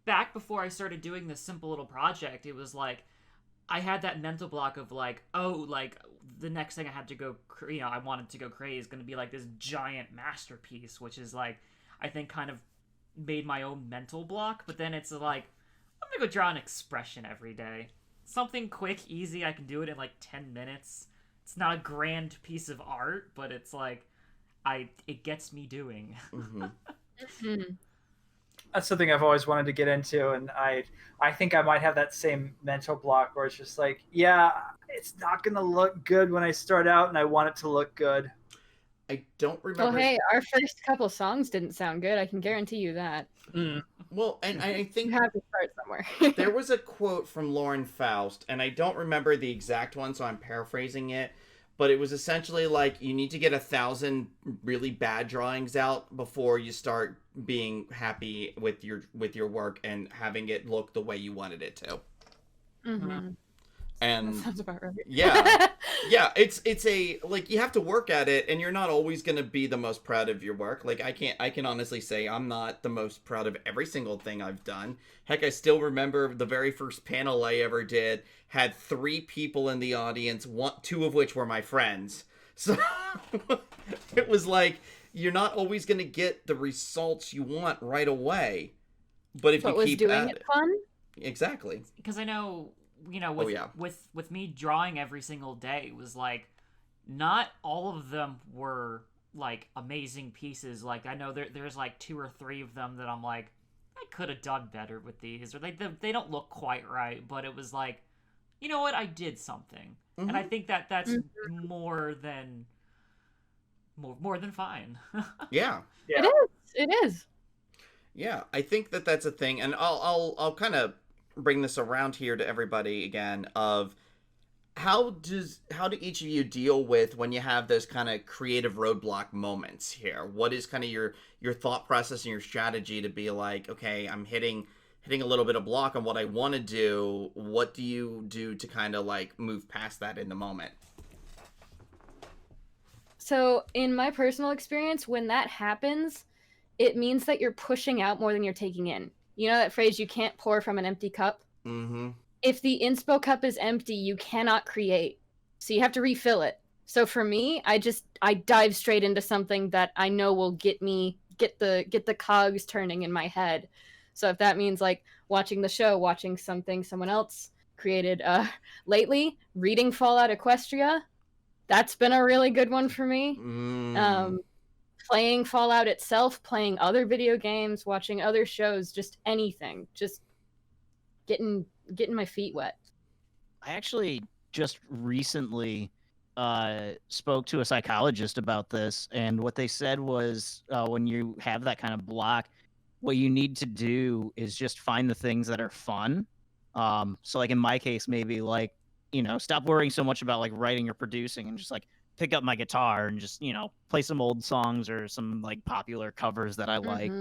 back before I started doing this simple little project, it was like I had that mental block of like, oh, like the next thing I had to go, I wanted to go create is going to be like this giant masterpiece, which is like, I think kind of made my own mental block. But then it's like, I'm going to go draw an expression every day. Something quick, easy. I can do it in like 10 minutes. It's not a grand piece of art, but it's like, it gets me doing. That's something I've always wanted to get into, and I think I might have that same mental block where it's just like, yeah, it's not gonna look good when I start out, and I want it to look good. I don't remember. Well, hey, our first couple songs didn't sound good. I can guarantee you that. Well, and I think you have to start somewhere. There was a quote from Lauren Faust, and I don't remember the exact one, so I'm paraphrasing it. But it was essentially like, you need to get 1,000 really bad drawings out before you start being happy with your work and having it look the way you wanted it to. Mm-hmm. And that sounds about right. Yeah, it's a, like, you have to work at it, and you're not always gonna be the most proud of your work. Like, I can honestly say I'm not the most proud of every single thing I've done. Heck, I still remember the very first panel I ever did had 3 people in the audience, 2 of which were my friends. So it was like, you're not always gonna get the results you want right away, but if you keep doing at it fun? Exactly. Because I know, with me drawing every single day was like, not all of them were like amazing pieces. Like, I know there's like 2 or 3 of them that I'm like, I could have done better with these, or they don't look quite right, but it was like, you know what, I did something. And I think that's more than fine. Yeah. It is. Yeah, I think that's a thing, and I'll kind of bring this around here to everybody again of how do each of you deal with when you have those kind of creative roadblock moments here? What is kind of your thought process and your strategy to be like, okay, I'm hitting a little bit of block on what I want to do. What do you do to kind of like move past that in the moment? So in my personal experience, when that happens, it means that you're pushing out more than you're taking in. You know that phrase, you can't pour from an empty cup? Mm-hmm. If the inspo cup is empty, you cannot create. So you have to refill it. So for me, I dive straight into something that I know will get the cogs turning in my head. So if that means like watching the show, watching something someone else created lately, reading Fallout Equestria, that's been a really good one for me. Playing Fallout itself, playing other video games, watching other shows, just anything. Just getting my feet wet. I actually just recently spoke to a psychologist about this, and what they said was when you have that kind of block, what you need to do is just find the things that are fun. So like in my case, maybe like, stop worrying so much about like writing or producing and just like pick up my guitar and just, play some old songs or some like popular covers that I like.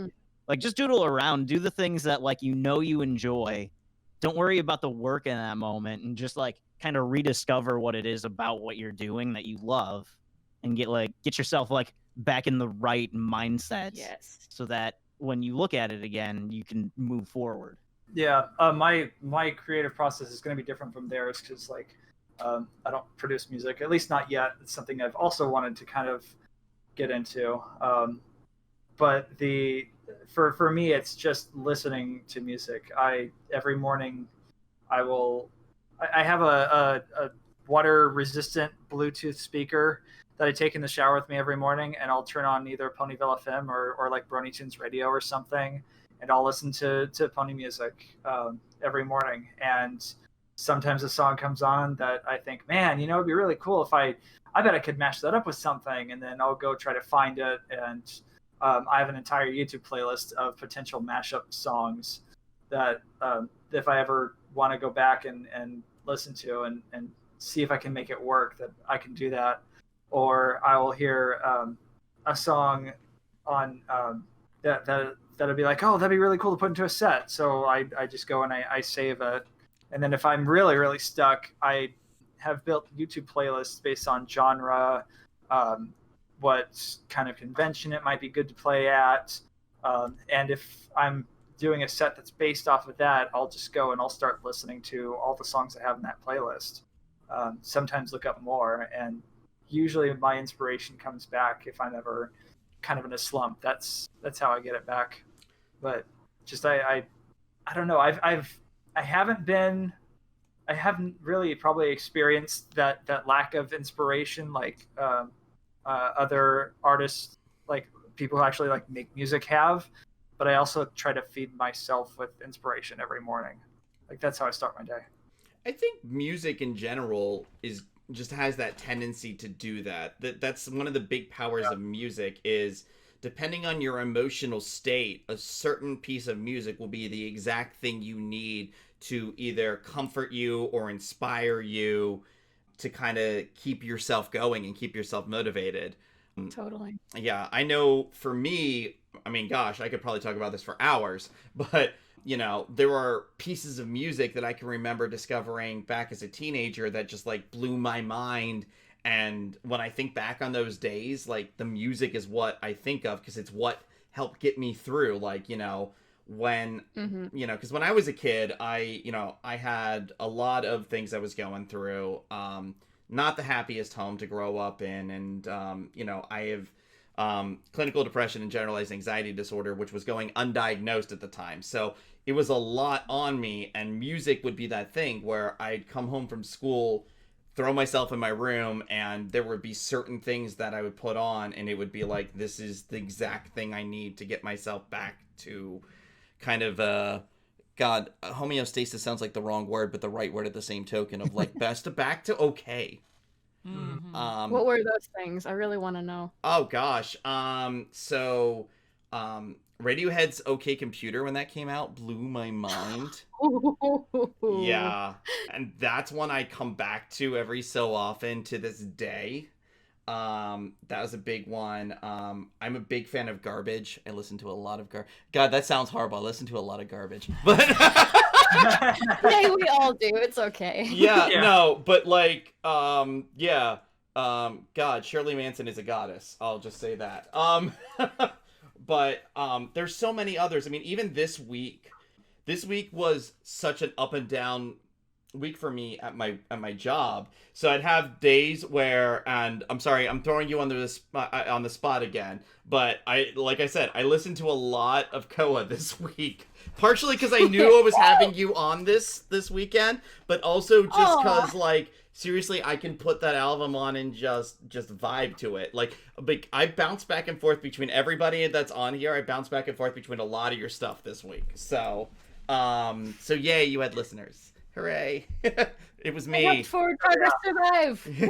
Like just doodle around, do the things that like you enjoy. Don't worry about the work in that moment, and just like kind of rediscover what it is about what you're doing that you love, and get yourself like back in the right mindset. Yes. So that when you look at it again, you can move forward. Yeah, my creative process is going to be different from theirs because like I don't produce music, at least not yet. It's something I've also wanted to kind of get into. But for me, it's just listening to music. Every morning I have a water resistant Bluetooth speaker that I take in the shower with me every morning, and I'll turn on either Ponyville FM or like Brony Tunes Radio or something, and I'll listen to Pony music every morning. And sometimes a song comes on that I think, man, it'd be really cool if I bet I could match that up with something, and then I'll go try to find it. And I have an entire YouTube playlist of potential mashup songs that if I ever want to go back and listen to and see if I can make it work, that I can do that. Or I will hear a song on that'll be like, oh, that'd be really cool to put into a set. So I just go and I save it. And then if I'm really, really stuck, I have built YouTube playlists based on genre, what kind of convention it might be good to play at. And if I'm doing a set that's based off of that, I'll just go and I'll start listening to all the songs I have in that playlist. sometimes look up more, and usually my inspiration comes back if I'm ever kind of in a slump. That's how I get it back. But just I don't know. I haven't really probably experienced that lack of inspiration like other artists, like people who actually like make music have. But I also try to feed myself with inspiration every morning. Like that's how I start my day. I think music in general just has that tendency to do that. That's one of the big powers of music is depending on your emotional state, a certain piece of music will be the exact thing you need to either comfort you or inspire you to kind of keep yourself going and keep yourself motivated. Totally. Yeah, I know for me, I mean, gosh, I could probably talk about this for hours, but you know, there are pieces of music that I can remember discovering back as a teenager that just like blew my mind. And when I think back on those days, like the music is what I think of because it's what helped get me through. Like, you know, when, you know, because when I was a kid, I had a lot of things I was going through. Not the happiest home to grow up in. And, you know, I have clinical depression and generalized anxiety disorder, which was going undiagnosed at the time. So it was a lot on me, and music would be that thing where I'd come home from school, throw myself in my room, and there would be certain things that I would put on, and it would be like, this is the exact thing I need to get myself back to kind of, God, homeostasis sounds like the wrong word, but the right word at the same token of like back to okay. What were those things? I really want to know. Oh gosh. Radiohead's OK Computer, when that came out, blew my mind. Yeah. And that's one I come back to every so often to this day. That was a big one. I'm a big fan of Garbage. I listen to a lot of God, that sounds horrible. I listen to a lot of Garbage. But Hey, we all do. It's okay. yeah, no, but like, yeah. God, Shirley Manson is a goddess. I'll just say that. But there's so many others. I mean, even this week was such an up and down week for me at my job. So I'd have days where, and I'm sorry, I'm throwing you on the spot again, but like I said, I listened to a lot of Koa this week, partially because I knew I was having you on this weekend, but also just because like, seriously, I can put that album on and just vibe to it. Like, I bounce back and forth between everybody that's on here. I bounce back and forth between a lot of your stuff this week. So yay, you had listeners. Hooray. It was me. I looked forward to survive. Woo!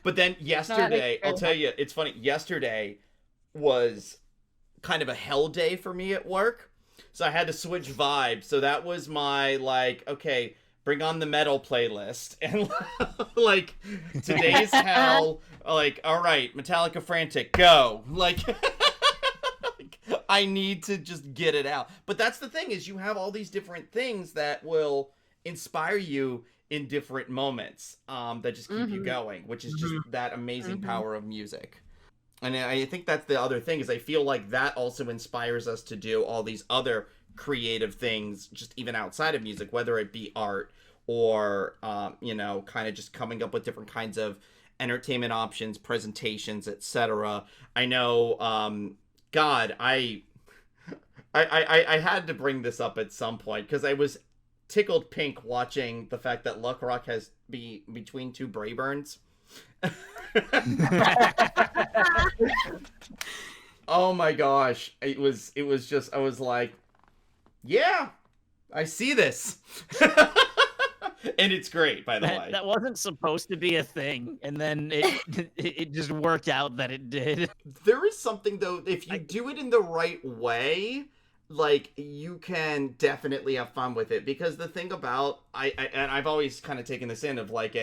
But then yesterday, I'll tell you, it's funny. Yesterday was kind of a hell day for me at work. So I had to switch vibes. So that was my, like, okay, bring on the metal playlist. And, like, today's hell. Like, all right, Metallica Frantic, go. Like, I need to just get it out. But that's the thing, is you have all these different things that will inspire you in different moments that just keep you going, which is just that amazing power of music. And I think that's the other thing, is I feel like that also inspires us to do all these other creative things, just even outside of music, whether it be art or, you know, kind of just coming up with different kinds of entertainment options, presentations, etc. I know, God, I had to bring this up at some point because I was tickled pink watching the fact that Luck Rock has between two Brayburns. Oh my gosh, it was just, I was like, yeah, I see this. And it's great, by the way. That wasn't supposed to be a thing, and then it just worked out that it did. There is something, though, if you do it in the right way, like, you can definitely have fun with it. Because the thing about, and I've always kind of taken this in of, like,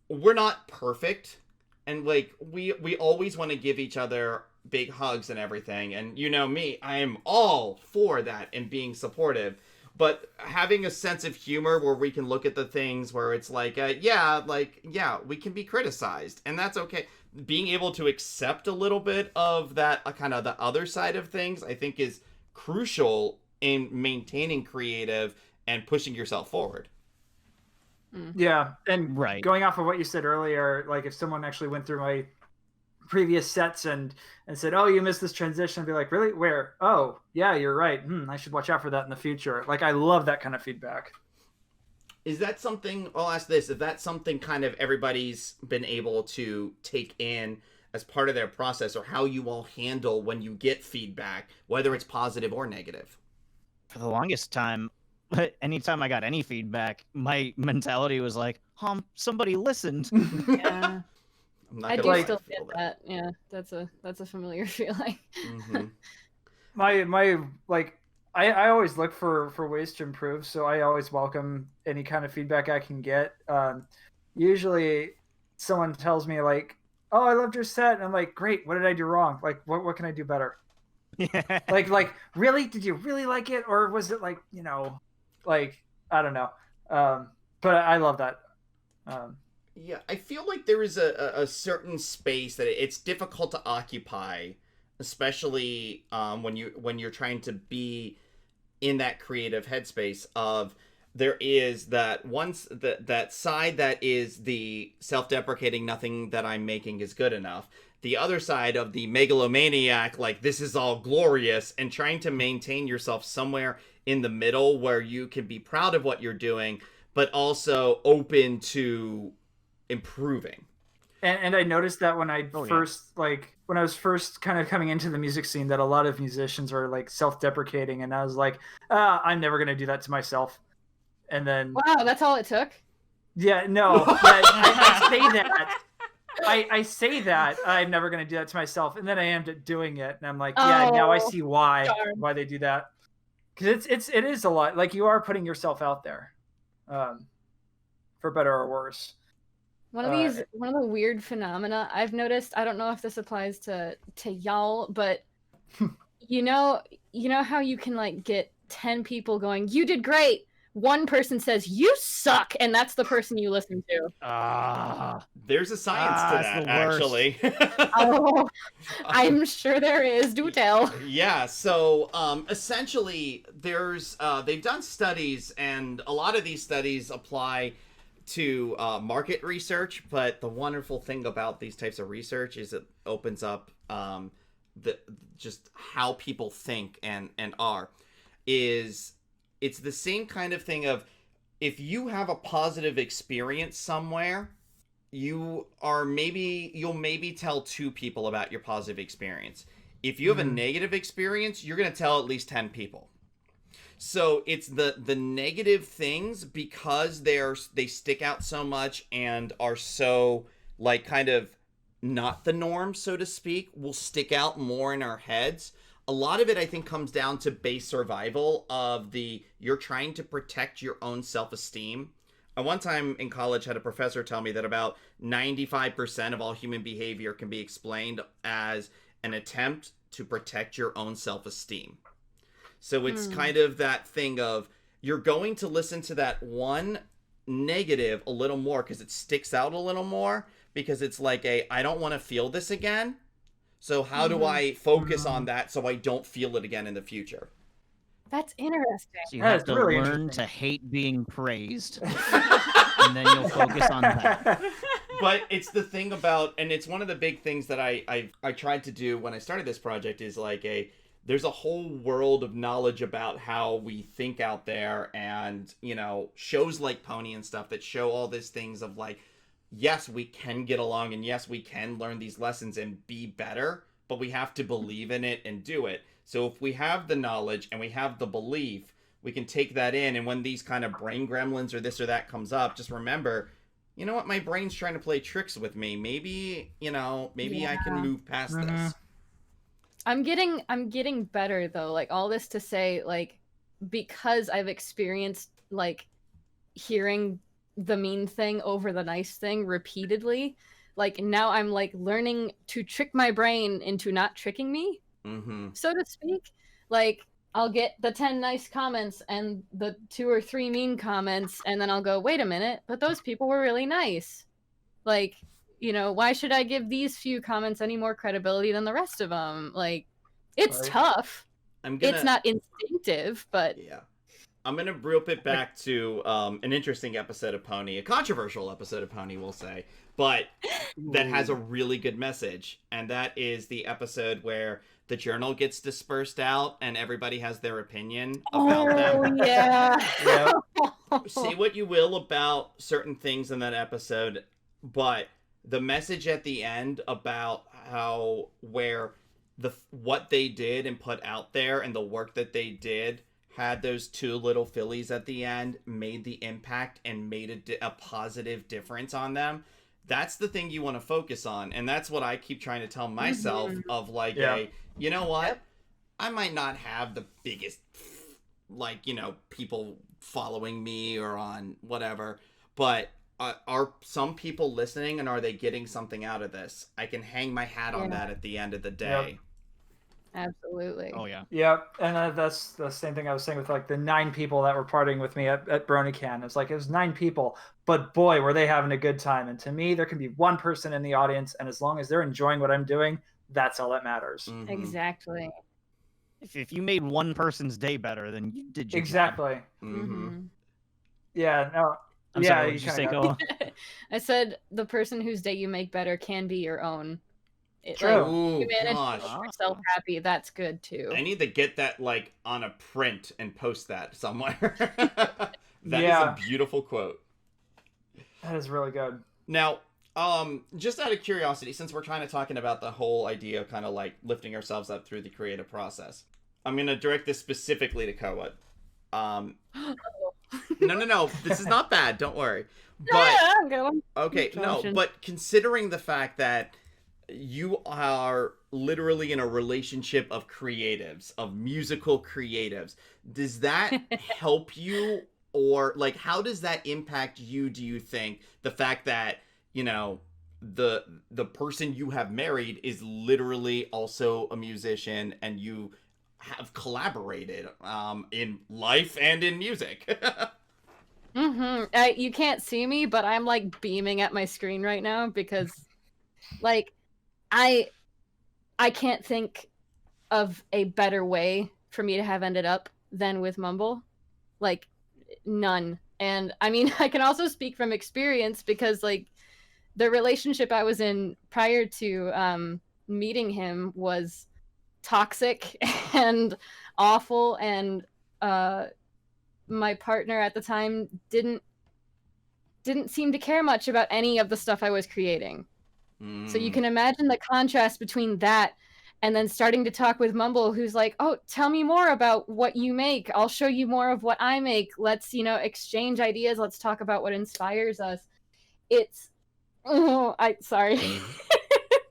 we're not perfect, and, like, we always want to give each other big hugs and everything, and you know me, I am all for that and being supportive. But having a sense of humor where we can look at the things where it's like, yeah, we can be criticized, and that's okay. Being able to accept a little bit of that, kind of the other side of things, I think is crucial in maintaining creative and pushing yourself forward. Yeah, and Right. going off of what you said earlier, like if someone actually went through my previous sets and said, "Oh, you missed this transition," I'd be like, "Really? Where? Oh, yeah, you're right. I should watch out for that in the future." Like, I love that kind of feedback. Is that something, I'll ask this, is that something kind of everybody's been able to take in as part of their process, or how you all handle when you get feedback, whether it's positive or negative? For the longest time, anytime I got any feedback, my mentality was like, somebody listened. Yeah. I'm not I gonna do lie, still feel get that. Yeah, that's a familiar feeling. My like I always look for ways to improve, so I always welcome any kind of feedback I can get. Usually someone tells me like, "Oh, I loved your set," and I'm like, "Great, what did I do wrong? Like, what can I do better?" Yeah. Like really, did you really like it, or was it like, like, I don't know. But I love that. Yeah, I feel like there is a certain space that it's difficult to occupy, especially when you're trying to be in that creative headspace of, there is that that side that is the self-deprecating, nothing that I'm making is good enough. The other side of the megalomaniac, like, this is all glorious, and trying to maintain yourself somewhere in the middle where you can be proud of what you're doing, but also open to improving. And I noticed that when I when I was first kind of coming into the music scene, that a lot of musicians are like self-deprecating, and I was like, I'm never gonna do that to myself. And then Wow, that's all it took? yeah, no, I say that. I say that I'm never gonna do that to myself, and then I end up doing it, and I'm like, yeah, now I see why they do that. Because it is a lot. Like, you are putting yourself out there, for better or worse. One of the weird phenomena I've noticed, I don't know if this applies to y'all, but you know how you can like get 10 people going, "You did great." One person says, "You suck," and that's the person you listen to. There's a science to that, actually. Oh, I'm sure there is. Do tell. Yeah, so essentially they've done studies, and a lot of these studies apply to market research, but the wonderful thing about these types of research is it opens up just how people think and are. It's the same kind of thing of, if you have a positive experience somewhere, you'll maybe tell 2 people about your positive experience. If you have a negative experience, you're going to tell at least 10 people. So it's the negative things, because they stick out so much and are so like kind of not the norm, so to speak, will stick out more in our heads. A lot of it, I think, comes down to base survival of you're trying to protect your own self-esteem. I one time in college had a professor tell me that about 95% of all human behavior can be explained as an attempt to protect your own self-esteem. So it's kind of that thing of, you're going to listen to that one negative a little more because it sticks out a little more, because it's like I don't want to feel this again. So how do I focus on that so I don't feel it again in the future? That's interesting. So you have to really learn to hate being praised, and then you'll focus on that. But it's the thing about, and it's one of the big things that I tried to do when I started this project, is like there's a whole world of knowledge about how we think out there, and, shows like Pony and stuff that show all these things of like, yes, we can get along, and yes, we can learn these lessons and be better, but we have to believe in it and do it. So if we have the knowledge and we have the belief, we can take that in, and when these kind of brain gremlins or this or that comes up, just remember, you know what, my brain's trying to play tricks with me. Maybe, I can move past this. I'm getting better though. Like, all this to say, like, because I've experienced like hearing the mean thing over the nice thing repeatedly, like, now I'm like learning to trick my brain into not tricking me, so to speak. Like, I'll get the 10 nice comments and the 2 or 3 mean comments, and then I'll go, wait a minute, but those people were really nice. Like, why should I give these few comments any more credibility than the rest of them? Like, it's tough. It's not instinctive, but yeah. I'm gonna rope it back to an interesting episode of Pony, a controversial episode of Pony, we'll say, but that has a really good message, and that is the episode where the journal gets dispersed out and everybody has their opinion about them. Oh yeah. Yeah. Say what you will about certain things in that episode, but the message at the end about how what they did and put out there and the work that they did had those two little fillies at the end, made the impact and made a positive difference on them. That's the thing you want to focus on, and that's what I keep trying to tell myself of like, you know what? I might not have the biggest, like, you know, people following me or on whatever, but are some people listening, and are they getting something out of this? I can hang my hat on that at the end of the day. Absolutely. Oh yeah. Yep, and that's the same thing I was saying with like the 9 people that were partying with me at BronyCan. It's like it was 9 people, but boy, were they having a good time. And to me, there can be one person in the audience, and as long as they're enjoying what I'm doing, that's all that matters. Mm-hmm. Exactly. If you made one person's day better, then you did your job. Exactly. Mm-hmm. Yeah. No. I'm yeah. sorry, what You did you say, kinda Koa? I said the person whose day you make better can be your own. True. Like, Ooh, you manage gosh. to make yourself happy. That's good too. I need to get that like on a print and post that somewhere. That is Yeah. a beautiful quote. That is really good. Now, just out of curiosity, since we're kind of talking about the whole idea of kind of like lifting ourselves up through the creative process, I'm going to direct this specifically to Koa. No, this is not bad. Don't worry. But I'm going. okay, no, but considering the fact that you are literally in a relationship of creatives, of musical creatives, does that help you, or like how does that impact you, do you think, the fact that, you know, the person you have married is literally also a musician and you have collaborated in life and in music? You can't see me, but I'm like beaming at my screen right now because like I can't think of a better way for me to have ended up than with Mumble. Like none. And I mean, I can also speak from experience because like the relationship I was in prior to meeting him was toxic and awful, and my partner at the time didn't seem to care much about any of the stuff I was creating. So you can imagine the contrast between that and then starting to talk with Mumble, who's like, oh, tell me more about what you make. I'll show you more of what I make. Let's, you know, exchange ideas. Let's talk about what inspires us. It's, sorry.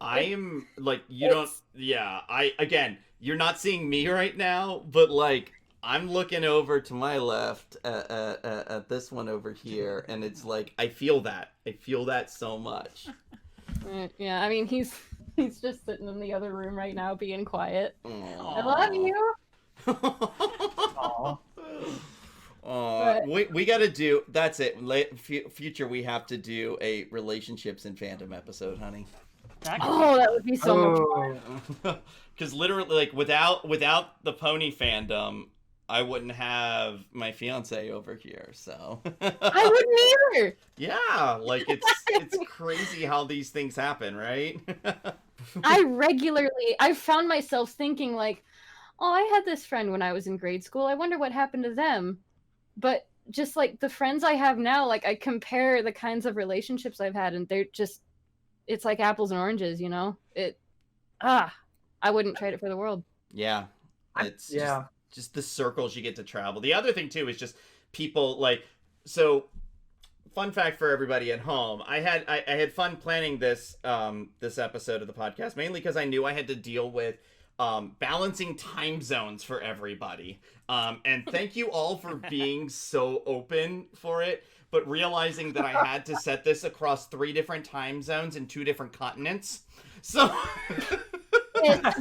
I am like, again, you're not seeing me right now, but like, I'm looking over to my left at this one over here, and it's like, I feel that so much. Yeah, I mean, he's just sitting in the other room right now being quiet. Aww. I love you. We gotta do, that's it. Future, we have to do a relationships in fandom episode, honey. That would be so much fun. Because literally, like, without the pony fandom, I wouldn't have my fiance over here, so. I wouldn't either. Yeah, like it's crazy how these things happen, right? I found myself thinking like, oh, I had this friend when I was in grade school. I wonder what happened to them. But just like the friends I have now, like I compare the kinds of relationships I've had, and they're just, it's like apples and oranges, you know? I wouldn't trade it for the world. Yeah. It's just the circles you get to travel. The other thing too is just people like, so fun fact for everybody at home, I had fun planning this this episode of the podcast, mainly because I knew I had to deal with balancing time zones for everybody. And thank you all for being so open for it, but realizing that I had to set this across 3 different time zones in 2 different continents. So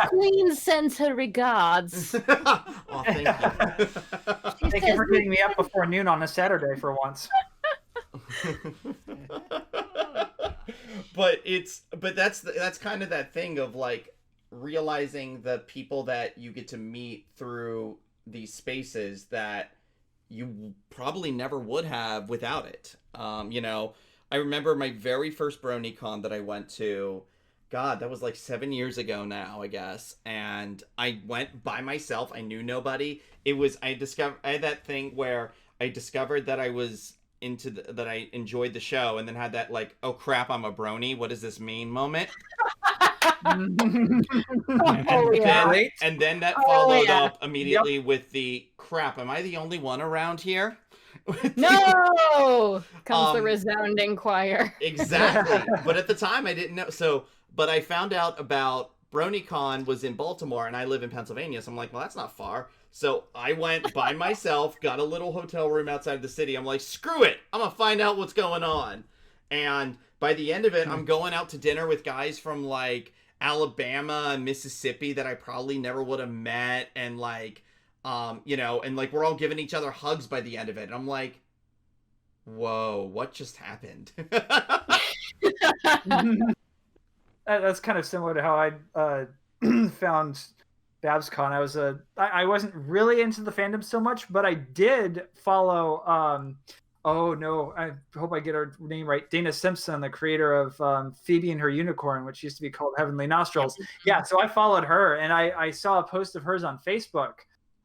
Queen sends her regards. Oh, thank you. Thank you for getting me up before noon on a Saturday for once. But that's kind of that thing of like realizing the people that you get to meet through these spaces, that you probably never would have without it. You know, I remember my very first BronyCon that I went to. God, that was like 7 years ago now, I guess. And I went by myself. I knew nobody. I had that thing where I discovered that I was that I enjoyed the show, and then had that like, oh crap, I'm a brony. What does this mean moment? And then that followed up immediately with the crap. Am I the only one around here? No, comes the resounding choir. Exactly. But at the time, I didn't know. But I found out about BronyCon was in Baltimore, and I live in Pennsylvania. So I'm like, well, that's not far. So I went by myself, got a little hotel room outside the city. I'm like, screw it. I'm going to find out what's going on. And by the end of it, I'm going out to dinner with guys from like Alabama and Mississippi that I probably never would have met. And like, you know, and like we're all giving each other hugs by the end of it. And I'm like, whoa, what just happened? That's kind of similar to how I found BabsCon. I wasn't really into the fandom so much, but I did follow. Oh no, I hope I get her name right. Dana Simpson, the creator of Phoebe and Her Unicorn, which used to be called Heavenly Nostrils. Yeah, so I followed her, and I saw a post of hers on Facebook,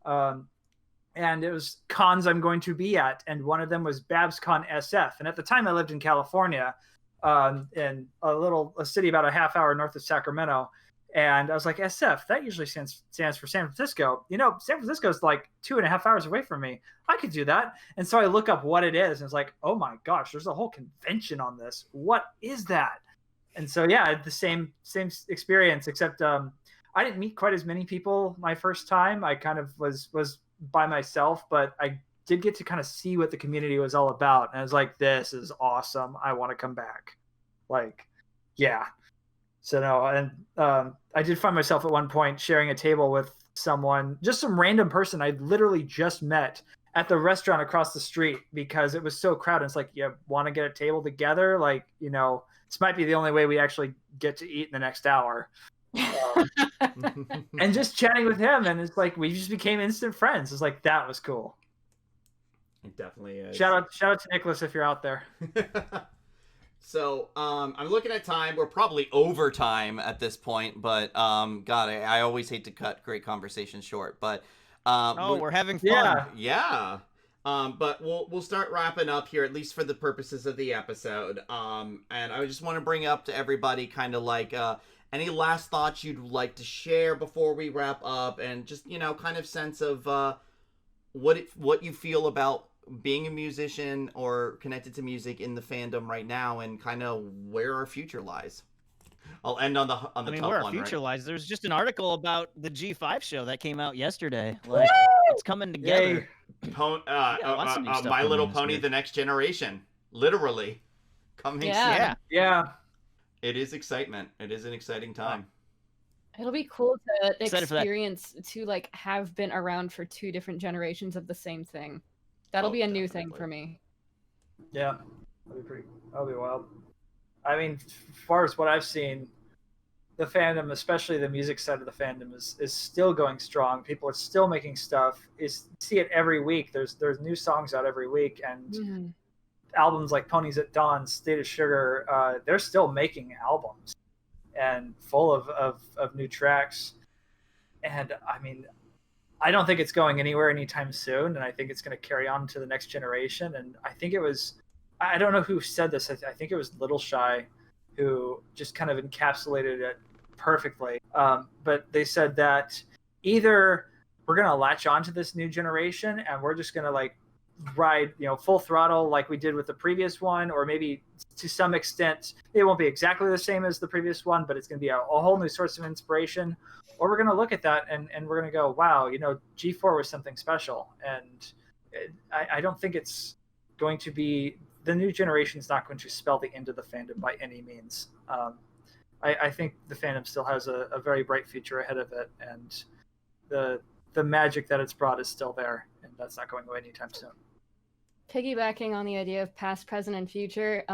and it was cons I'm going to be at, and one of them was BabsCon SF. And at the time, I lived in California, in a city about a half hour north of Sacramento. And I was like, SF, that usually stands for San Francisco. You know, San Francisco is like 2.5 hours away from me. I could do that. And so I look up what it is, and it's like, oh my gosh, there's a whole convention on this. What is that? And so, yeah, I had the same experience, except I didn't meet quite as many people my first time. I kind of was by myself, but I did get to kind of see what the community was all about. And I was like, this is awesome. I want to come back. Like, yeah. So no, and I did find myself at one point sharing a table with someone, just some random person I literally just met at the restaurant across the street because it was so crowded. It's like, you want to get a table together? Like, you know, this might be the only way we actually get to eat in the next hour. And just chatting with him, and it's like we just became instant friends. It's like, that was cool. It definitely is. Shout out to Nicholas if you're out there. So, I'm looking at time. We're probably over time at this point, but God, I always hate to cut great conversations short. But we're having fun. Yeah. But we'll start wrapping up here, at least for the purposes of the episode. And I just want to bring up to everybody kind of like any last thoughts you'd like to share before we wrap up, and just, you know, kind of sense of what you feel about being a musician or connected to music in the fandom right now, and kind of where our future lies. I'll end on the tough one. Where our future lies. There's just an article about the G5 show that came out yesterday. Like, it's coming together. My Little Pony: The Next Generation, literally coming soon. Yeah. It is excitement. It is an exciting time. It'll be cool to experience to like have been around for 2 different generations of the same thing. That'll be a new thing for me. Yeah, that'll be wild. I mean, as far as what I've seen, the fandom, especially the music side of the fandom, is still going strong. People are still making stuff. See it every week. There's new songs out every week, and albums like Ponies at Dawn, State of Sugar, they're still making albums and full of new tracks. And I mean, I don't think it's going anywhere anytime soon, and I think it's going to carry on to the next generation. And I think it was, I don't know who said this, I think it was Little Shy who just kind of encapsulated it perfectly. But they said that either we're going to latch on to this new generation and we're just going to like ride, you know, full throttle like we did with the previous one, or maybe to some extent it won't be exactly the same as the previous one, but it's going to be a whole new source of inspiration. Or we're going to look at that and we're going to go, wow, you know, G4 was something special. And I don't think it's going to be, the new generation is not going to spell the end of the fandom by any means. I think the fandom still has a very bright future ahead of it, and the magic that it's brought is still there, and that's not going away anytime soon. Piggybacking on the idea of past, present, and future,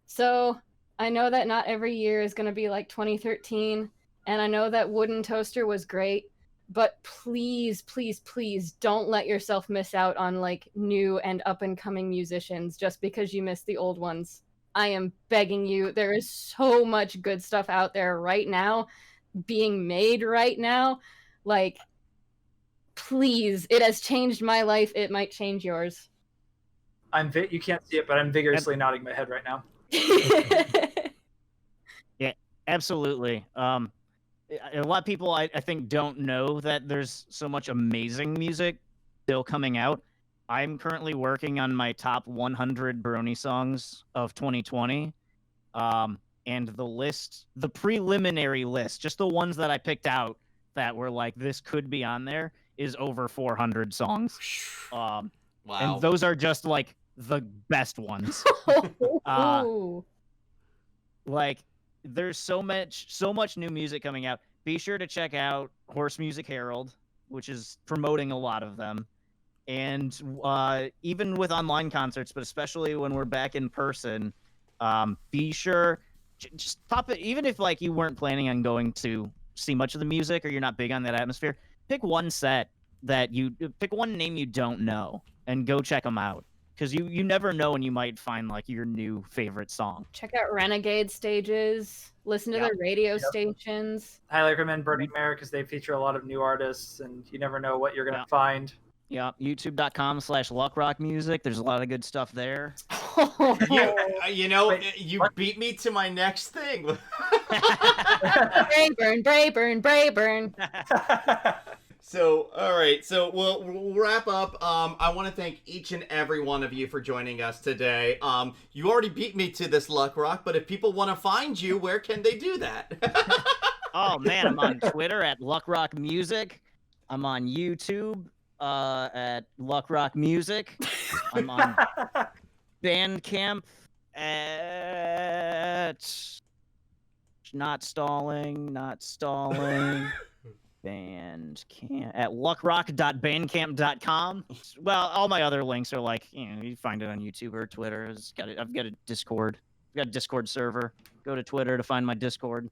so I know that not every year is going to be like 2013, and I know that Wooden Toaster was great, but please, please, please don't let yourself miss out on like new and up and coming musicians just because you missed the old ones. I am begging you. There is so much good stuff out there right now, being made right now. Like, please, it has changed my life. It might change yours. You can't see it, but I'm vigorously nodding my head right now. Yeah, absolutely. A lot of people, I think, don't know that there's so much amazing music still coming out. I'm currently working on my top 100 Brony songs of 2020. And the preliminary list, just the ones that I picked out that were like, this could be on there, is over 400 songs. Wow. And those are just like the best ones. Like, there's so much new music coming out. Be sure to check out Horse Music Herald, which is promoting a lot of them. And even with online concerts, but especially when we're back in person, be sure just pop it. Even if like you weren't planning on going to see much of the music or you're not big on that atmosphere, pick one name you don't know and go check them out. Because you never know when you might find like your new favorite song. Check out Renegade stages. Listen to their radio stations. Highly recommend Burning Mare because they feature a lot of new artists, and you never know what you're gonna find. Yeah, youtube.com/luckrockmusic. There's a lot of good stuff there. You beat me to my next thing. Brayburn. So, all right. So we'll wrap up. I want to thank each and every one of you for joining us today. You already beat me to this Luck Rock, but if people want to find you, where can they do that? Oh man, I'm on Twitter at Luckrock Music. I'm on YouTube at Luckrock Music. I'm on Bandcamp at not stalling. Bandcamp at luckrock.bandcamp.com. Well, all my other links are like, you find it on YouTube or Twitter. I've got a Discord. I've got a Discord server. Go to Twitter to find my Discord.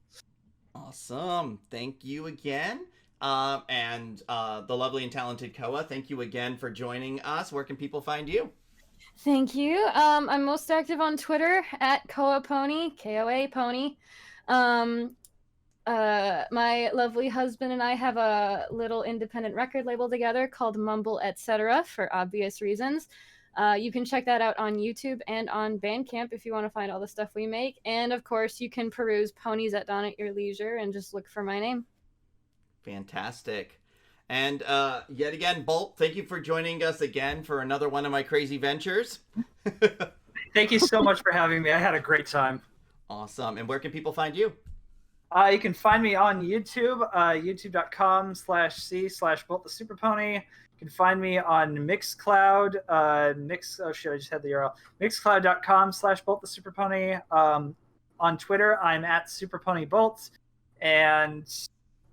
Awesome. Thank you again. And the lovely and talented Koa, thank you again for joining us. Where can people find you? Thank you. I'm most active on Twitter at Koa Pony, Koa Pony. My lovely husband and I have a little independent record label together called Mumble Etc. for obvious reasons. You can check that out on YouTube and on Bandcamp if you want to find all the stuff we make. And of course, you can peruse Ponies at Dawn at your leisure and just look for my name. Fantastic. And yet again, Bolt, thank you for joining us again for another one of my crazy ventures. Thank you so much for having me. I had a great time. Awesome. And where can people find you? You can find me on YouTube, youtube.com/c/Bolt the Super Pony. You can find me on Mixcloud, I just had the URL, mixcloud.com/Bolt the Super Pony. On Twitter, I'm at Super Pony Bolt, and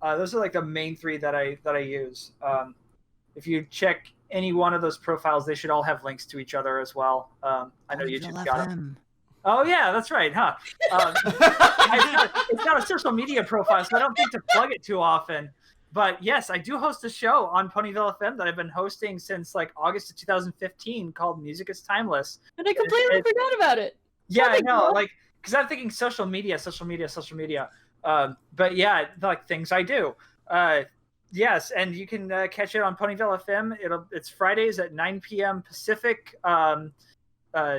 those are like the main three that I use. If you check any one of those profiles, they should all have links to each other as well. I know YouTube's got them. Oh yeah, that's right, huh? It's not a social media profile, so I don't think to plug it too often. But yes, I do host a show on Ponyville FM that I've been hosting since like August of 2015 called Music is Timeless. And I completely forgot about it. Yeah, I know, like, because I'm thinking social media. But yeah, like things I do. Yes, and you can catch it on Ponyville FM. It's Fridays at 9 p.m. Pacific.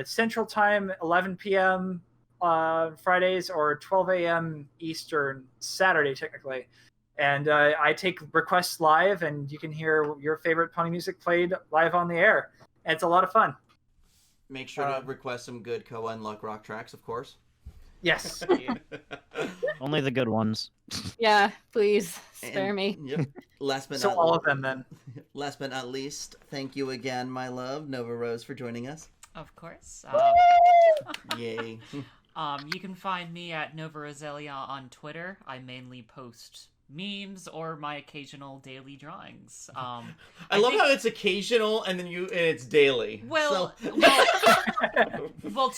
Central Time, 11 p.m. Fridays, or 12 a.m. Eastern Saturday, technically. And I take requests live, and you can hear your favorite pony music played live on the air. And it's a lot of fun. Make sure to request some good Koa and Luck Rock tracks, of course. Yes. Only the good ones. Yeah, please spare me. Yep. Last but so not all of them then. Last but not least, thank you again, my love, Nova Rose, for joining us. Of course. Yay. You can find me at Nova Roselia on Twitter. I mainly post memes or my occasional daily drawings. I love how it's occasional and then it's daily. Well, to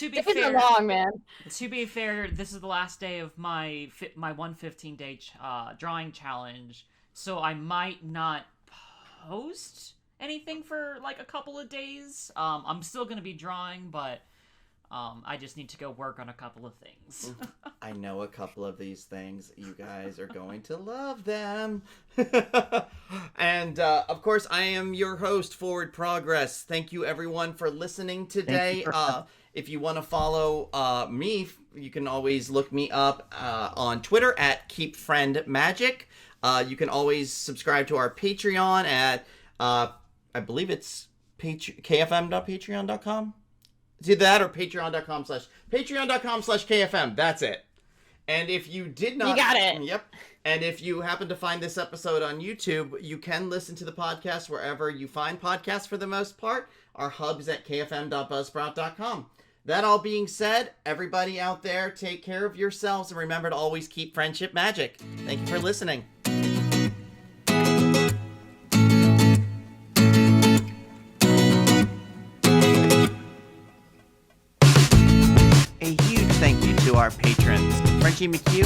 be fair, long, man. To be fair, this is the last day of my 115-day drawing challenge so I might not post anything for like a couple of days. I'm still gonna be drawing, but I just need to go work on a couple of things. I know a couple of these things. You guys are going to love them. And of course, I am your host, Forward Progress. Thank you, everyone, for listening today. If you want to follow me, you can always look me up on Twitter at KeepFriendMagic. You can always subscribe to our Patreon at, I believe it's kfm.patreon.com. It's either that or patreon.com/KFM. That's it. And if you did not... You got it. Yep. And if you happen to find this episode on YouTube, you can listen to the podcast wherever you find podcasts for the most part. Our hub is at kfm.buzzsprout.com. That all being said, everybody out there, take care of yourselves and remember to always keep friendship magic. Thank you for listening. A huge thank you to our patrons, Frenchie McHugh,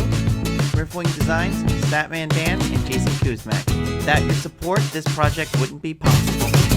Riftwing Designs, Statman Dan, and Jason Kuzmak. Without your support, this project wouldn't be possible.